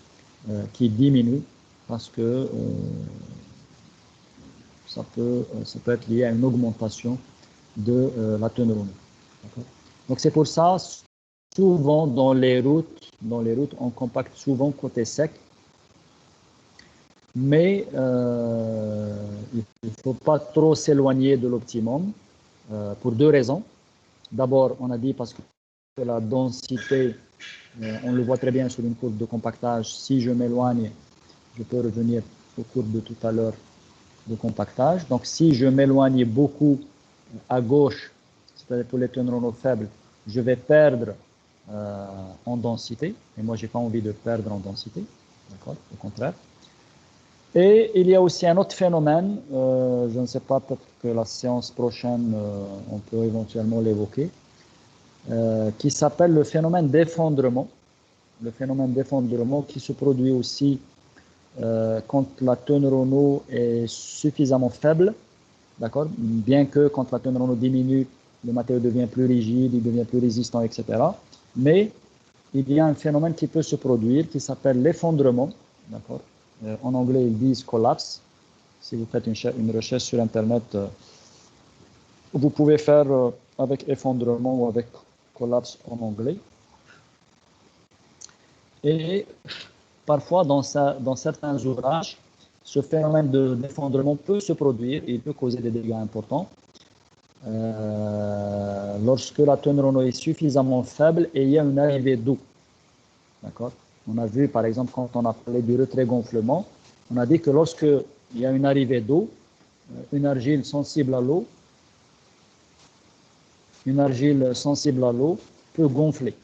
diminue parce que ça peut être lié à une augmentation de la tonne Renault. Donc c'est pour ça, souvent dans les routes, on compacte souvent côté sec, mais il ne faut pas trop s'éloigner de l'optimum pour deux raisons. D'abord, on a dit parce que la densité, on le voit très bien sur une courbe de compactage, si je m'éloigne, je peux revenir aux courbes de tout à l'heure de compactage. Donc si je m'éloigne beaucoup à gauche, c'est-à-dire pour les tonnes Renault faibles, je vais perdre en densité. Et moi, je n'ai pas envie de perdre en densité. D'accord? Au contraire. Et il y a aussi un autre phénomène, je ne sais pas, peut-être que la séance prochaine, on peut éventuellement l'évoquer, qui s'appelle le phénomène d'effondrement. Le phénomène d'effondrement qui se produit aussi quand la tonne Renault est suffisamment faible, d'accord, bien que quand la tonne Renault diminue, le matériau devient plus rigide, il devient plus résistant, etc. Mais il y a un phénomène qui peut se produire qui s'appelle l'effondrement, d'accord. En anglais, ils disent collapse. Si vous faites une recherche sur Internet, vous pouvez faire avec effondrement ou avec collapse en anglais. Et parfois, dans certains ouvrages, ce phénomène d'effondrement peut se produire et il peut causer des dégâts importants lorsque la tonne Renault est suffisamment faible et il y a une arrivée d'eau. D'accord? On a vu, par exemple, quand on a parlé du retrait-gonflement, on a dit que lorsque il y a une arrivée d'eau, une argile sensible à l'eau peut gonfler.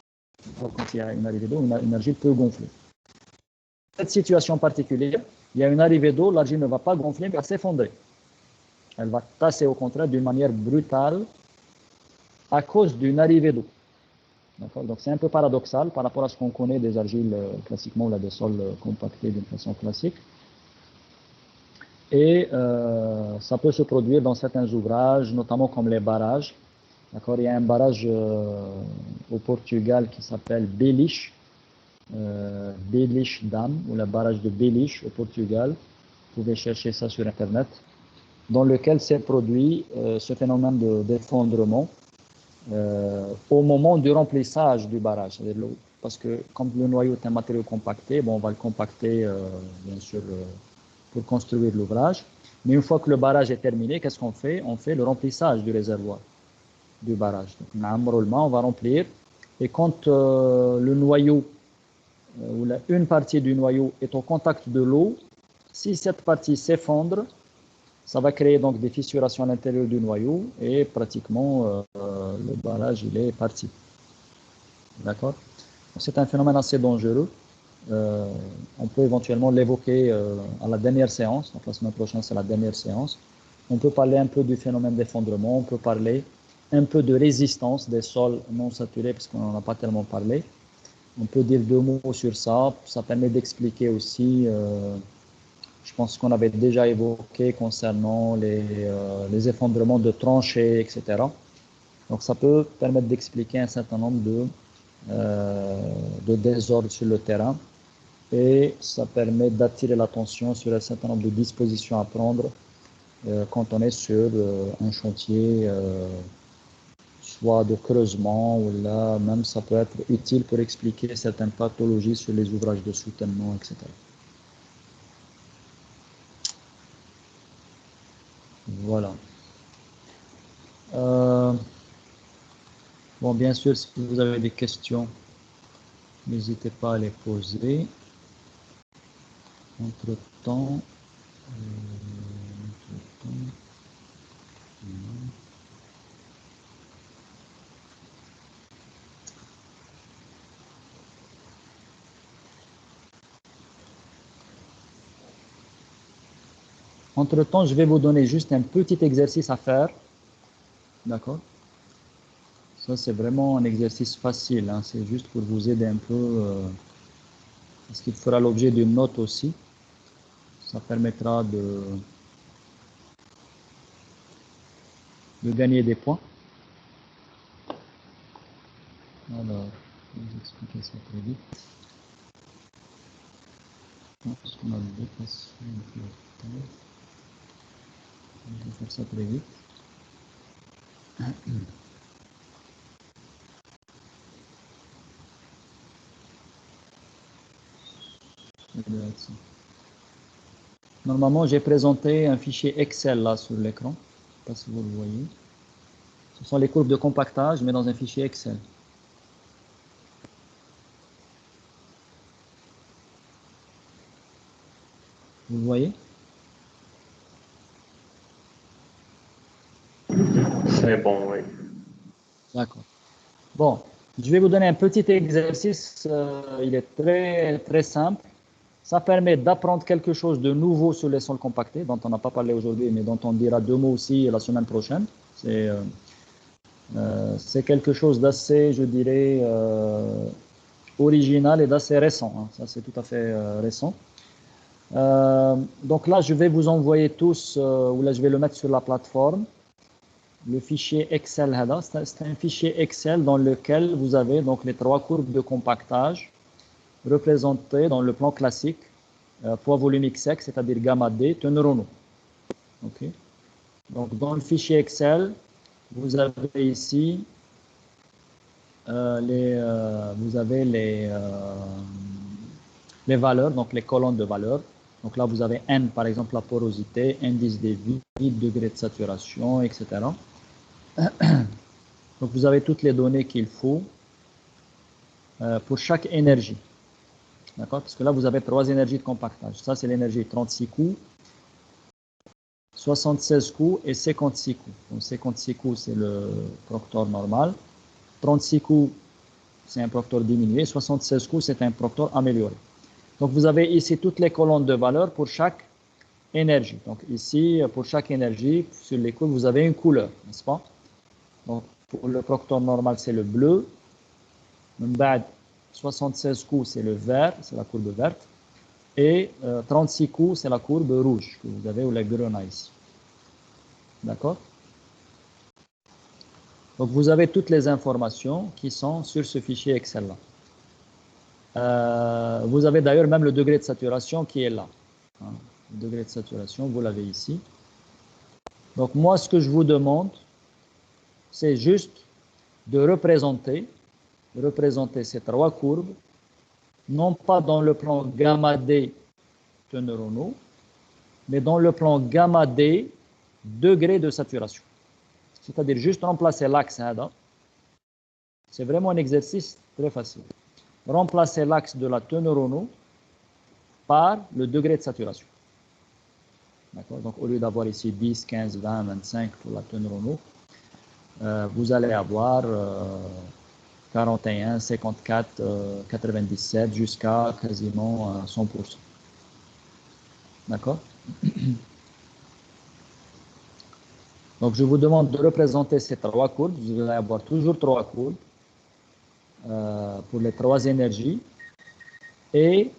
Quand il y a une arrivée d'eau, une argile peut gonfler. Dans cette situation particulière, il y a une arrivée d'eau, l'argile ne va pas gonfler, mais elle va s'effondrer. Elle va tasser au contraire d'une manière brutale à cause d'une arrivée d'eau. Donc c'est un peu paradoxal par rapport à ce qu'on connaît des argiles classiquement, là, des sols compactés d'une façon classique. Et ça peut se produire dans certains ouvrages, notamment comme les barrages. D'accord, il y a un barrage au Portugal qui s'appelle Beliche Dam, ou le barrage de Beliche au Portugal. Vous pouvez chercher ça sur Internet, dans lequel s'est produit ce phénomène d'effondrement au moment du remplissage du barrage. Parce que comme le noyau est un matériau compacté, bon, on va le compacter bien sûr pour construire l'ouvrage. Mais une fois que le barrage est terminé, qu'est-ce qu'on fait? On fait le remplissage du réservoir, du barrage. Donc, normalement, on va remplir. Et quand le noyau, ou une partie du noyau est au contact de l'eau, si cette partie s'effondre, ça va créer donc des fissurations à l'intérieur du noyau et pratiquement le barrage il est parti. D'accord? C'est un phénomène assez dangereux. On peut éventuellement l'évoquer à la dernière séance. Donc la semaine prochaine, c'est la dernière séance. On peut parler un peu du phénomène d'effondrement. On peut parler un peu de résistance des sols non saturés, parce qu'on n'en a pas tellement parlé. On peut dire 2 mots sur ça. Ça permet d'expliquer aussi, je pense qu'on avait déjà évoqué concernant les effondrements de tranchées, etc. Donc ça peut permettre d'expliquer un certain nombre de désordres sur le terrain. Et ça permet d'attirer l'attention sur un certain nombre de dispositions à prendre quand on est sur un chantier, soit de creusement, ou là même ça peut être utile pour expliquer certaines pathologies sur les ouvrages de soutènement, etc. Voilà. Bon, bien sûr, si vous avez des questions, n'hésitez pas à les poser. Entre-temps, Entre-temps, je vais vous donner juste un petit exercice à faire. D'accord? Ça, c'est vraiment un exercice facile. Hein. C'est juste pour vous aider un peu. Parce qu'il fera l'objet d'une note aussi. Ça permettra de gagner des points. Alors, je vais vous expliquer ça très vite. Parce qu'on a dépassé un peu le temps. Je vais faire ça très vite. Normalement, j'ai présenté un fichier Excel là sur l'écran. Je ne sais pas si vous le voyez. Ce sont les courbes de compactage, mais dans un fichier Excel. Vous le voyez?
C'est bon, oui.
D'accord. Bon, je vais vous donner un petit exercice. Il est très, très simple. Ça permet d'apprendre quelque chose de nouveau sur les sols compactés, dont on n'a pas parlé aujourd'hui, mais dont on dira 2 mots aussi la semaine prochaine. C'est quelque chose d'assez, je dirais, original et d'assez récent. Hein. Ça, c'est tout à fait récent. Donc là, je vais vous envoyer tous, ou là, je vais le mettre sur la plateforme. Le fichier Excel, c'est un fichier Excel dans lequel vous avez donc les 3 courbes de compactage représentées dans le plan classique, poids volumique sec, c'est-à-dire gamma D, teneur en eau. Okay. Donc dans le fichier Excel, vous avez ici vous avez les valeurs, donc les colonnes de valeurs. Donc là, vous avez N, par exemple, la porosité, indice des vides, degré de saturation, etc. Donc vous avez toutes les données qu'il faut pour chaque énergie. D'accord? Parce que là, vous avez 3 énergies de compactage. Ça, c'est l'énergie 36 coups, 76 coups et 56 coups. Donc 56 coups, c'est le proctor normal. 36 coups, c'est un proctor diminué. 76 coups, c'est un proctor amélioré. Donc vous avez ici toutes les colonnes de valeurs pour chaque énergie. Donc ici, pour chaque énergie, sur les courbes, vous avez une couleur, n'est-ce pas? Donc pour le proctor normal, c'est le bleu. 76 coups, c'est le vert, c'est la courbe verte. Et 36 coups, c'est la courbe rouge que vous avez ou la grenade ici. D'accord? Donc vous avez toutes les informations qui sont sur ce fichier Excel-là. Vous avez d'ailleurs même le degré de saturation qui est là. Hein, le degré de saturation, vous l'avez ici. Donc moi, ce que je vous demande, c'est juste de représenter ces 3 courbes, non pas dans le plan gamma D teneur en eau, mais dans le plan gamma D, degré de saturation. C'est-à-dire juste remplacer l'axe. C'est vraiment un exercice très facile. Remplacer l'axe de la teneur en eau par le degré de saturation. D'accord? Donc, au lieu d'avoir ici 10, 15, 20, 25 pour la teneur en eau, vous allez avoir 41, 54, 97 jusqu'à quasiment 100%. D'accord? Donc, je vous demande de représenter ces trois courbes. Vous allez avoir toujours trois courbes pour les trois énergies et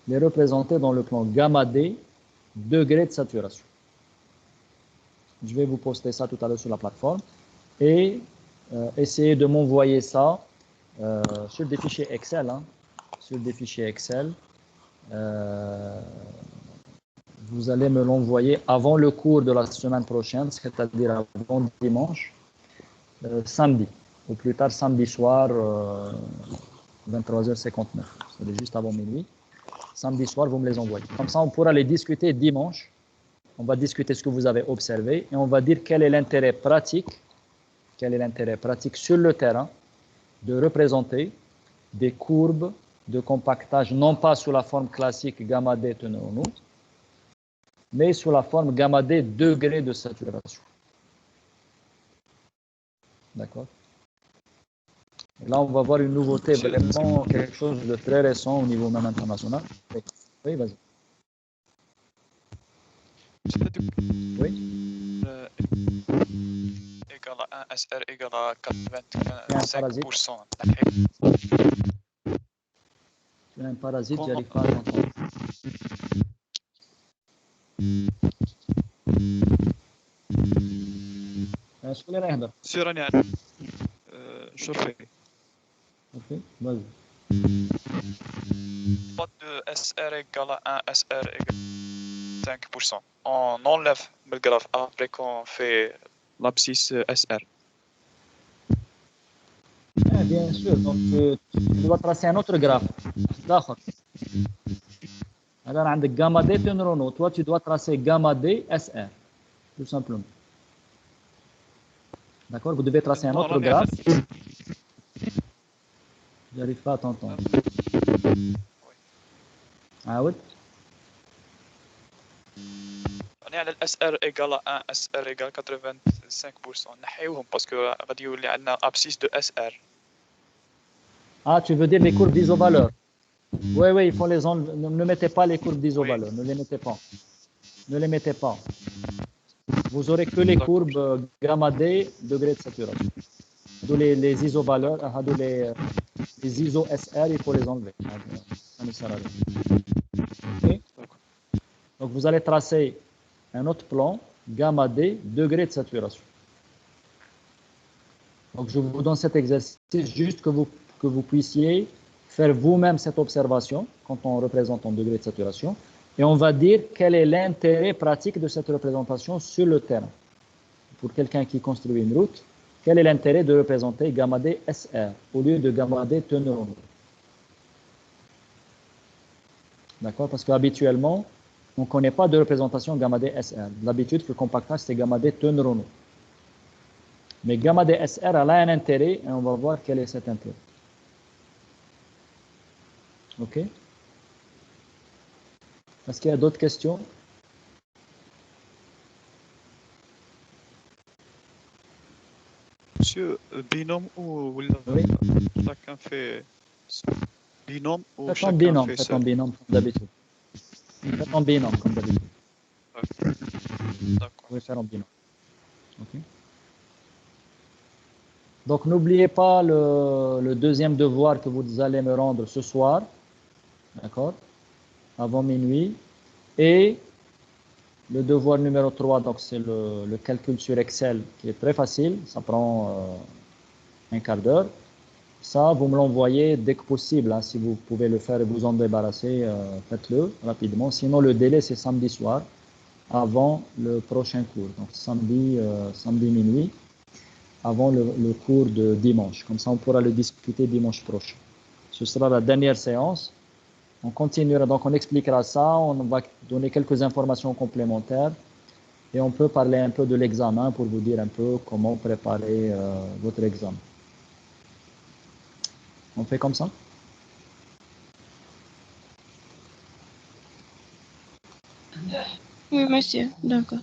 les représenter dans le plan gamma D, degré de saturation. Je vais vous poster ça tout à l'heure sur la plateforme et essayez de m'envoyer ça sur des fichiers Excel. Sur des fichiers Excel. Vous allez me l'envoyer avant le cours de la semaine prochaine, c'est-à-dire avant dimanche, samedi, ou plus tard samedi soir, 23h59, c'est juste avant minuit. Samedi soir, vous me les envoyez. Comme ça, on pourra les discuter dimanche. On va discuter ce que vous avez observé et on va dire quel est l'intérêt pratique sur le terrain de représenter des courbes de compactage, non pas sous la forme classique gamma D teneur en eau, mais sous la forme gamma D degré de saturation. D'accord? Là, on va voir une nouveauté, vraiment quelque chose de très récent au niveau même international. Oui, vas-y. Oui.
Égal à 1 SR égal à 85%.
Tu as un parasite, j'arrive pas à t'entendre. شو اللي راح يهضر؟
سيراني شو رفيق؟
اوكي vas-y.
Pas de SR égale à 1 SR égale à 5%. On enlève le graphe après qu'on fait l'abscisse SR.
Bien sûr, donc tu dois tracer un autre graphe. D'accord. Alors, عندك gamma D teneur en eau. Toi, tu dois tracer gamma D SR, tout simplement. D'accord? Vous devez tracer un autre graphe. J'arrive pas à t'entendre. Ah oui?
On est à SR égale à 1 SR égale 85%. نحيوهم parce que غادي يولي عندنا abscisse de SR.
Ah, tu veux dire les courbes d'isovaleur? Oui, oui, il faut les enlever. Ne mettez pas les courbes d'isovaleur. Ne les mettez pas. Ne les mettez pas. Vous aurez que les courbes gamma D, degré de saturation. D'où les isovaleurs, les iso SR, il faut les enlever. Ça ne sert à rien. Okay? Donc vous allez tracer un autre plan, gamma D, degré de saturation. Donc je vous donne cet exercice juste que vous puissiez faire vous-même cette observation quand on représente en degré de saturation. Et on va dire quel est l'intérêt pratique de cette représentation sur le terrain. Pour quelqu'un qui construit une route, quel est l'intérêt de représenter gamma D SR au lieu de gamma D teneur en eau? D'accord? Parce qu'habituellement, on ne connaît pas de représentation gamma D SR. L'habitude, le compactage, c'est gamma D teneur en eau. Mais gamma D SR a là un intérêt et on va voir quel est cet intérêt. OK? Est-ce qu'il y a d'autres questions?
Monsieur, binôme ou
oui.
chacun fait binôme ou
faites
chacun
en binôme,
fait
faites
seul?
en binôme comme d'habitude. Faites en binôme comme d'habitude.
D'accord.
Vous pouvez faire en binôme. OK? Donc n'oubliez pas le deuxième devoir que vous allez me rendre ce soir. D'accord? Avant minuit. Et le devoir numéro 3, donc c'est le calcul sur Excel qui est très facile. Ça prend un quart d'heure. Ça, vous me l'envoyez dès que possible. Hein. Si vous pouvez le faire et vous en débarrasser, faites-le rapidement. Sinon, le délai, c'est samedi soir, avant le prochain cours. Donc, samedi minuit, avant le cours de dimanche. Comme ça, on pourra le discuter dimanche prochain. Ce sera la dernière séance On continuera, donc on expliquera ça, on va donner quelques informations complémentaires et on peut parler un peu de l'examen pour vous dire un peu comment préparer votre examen. On fait comme ça?
Oui, monsieur, d'accord.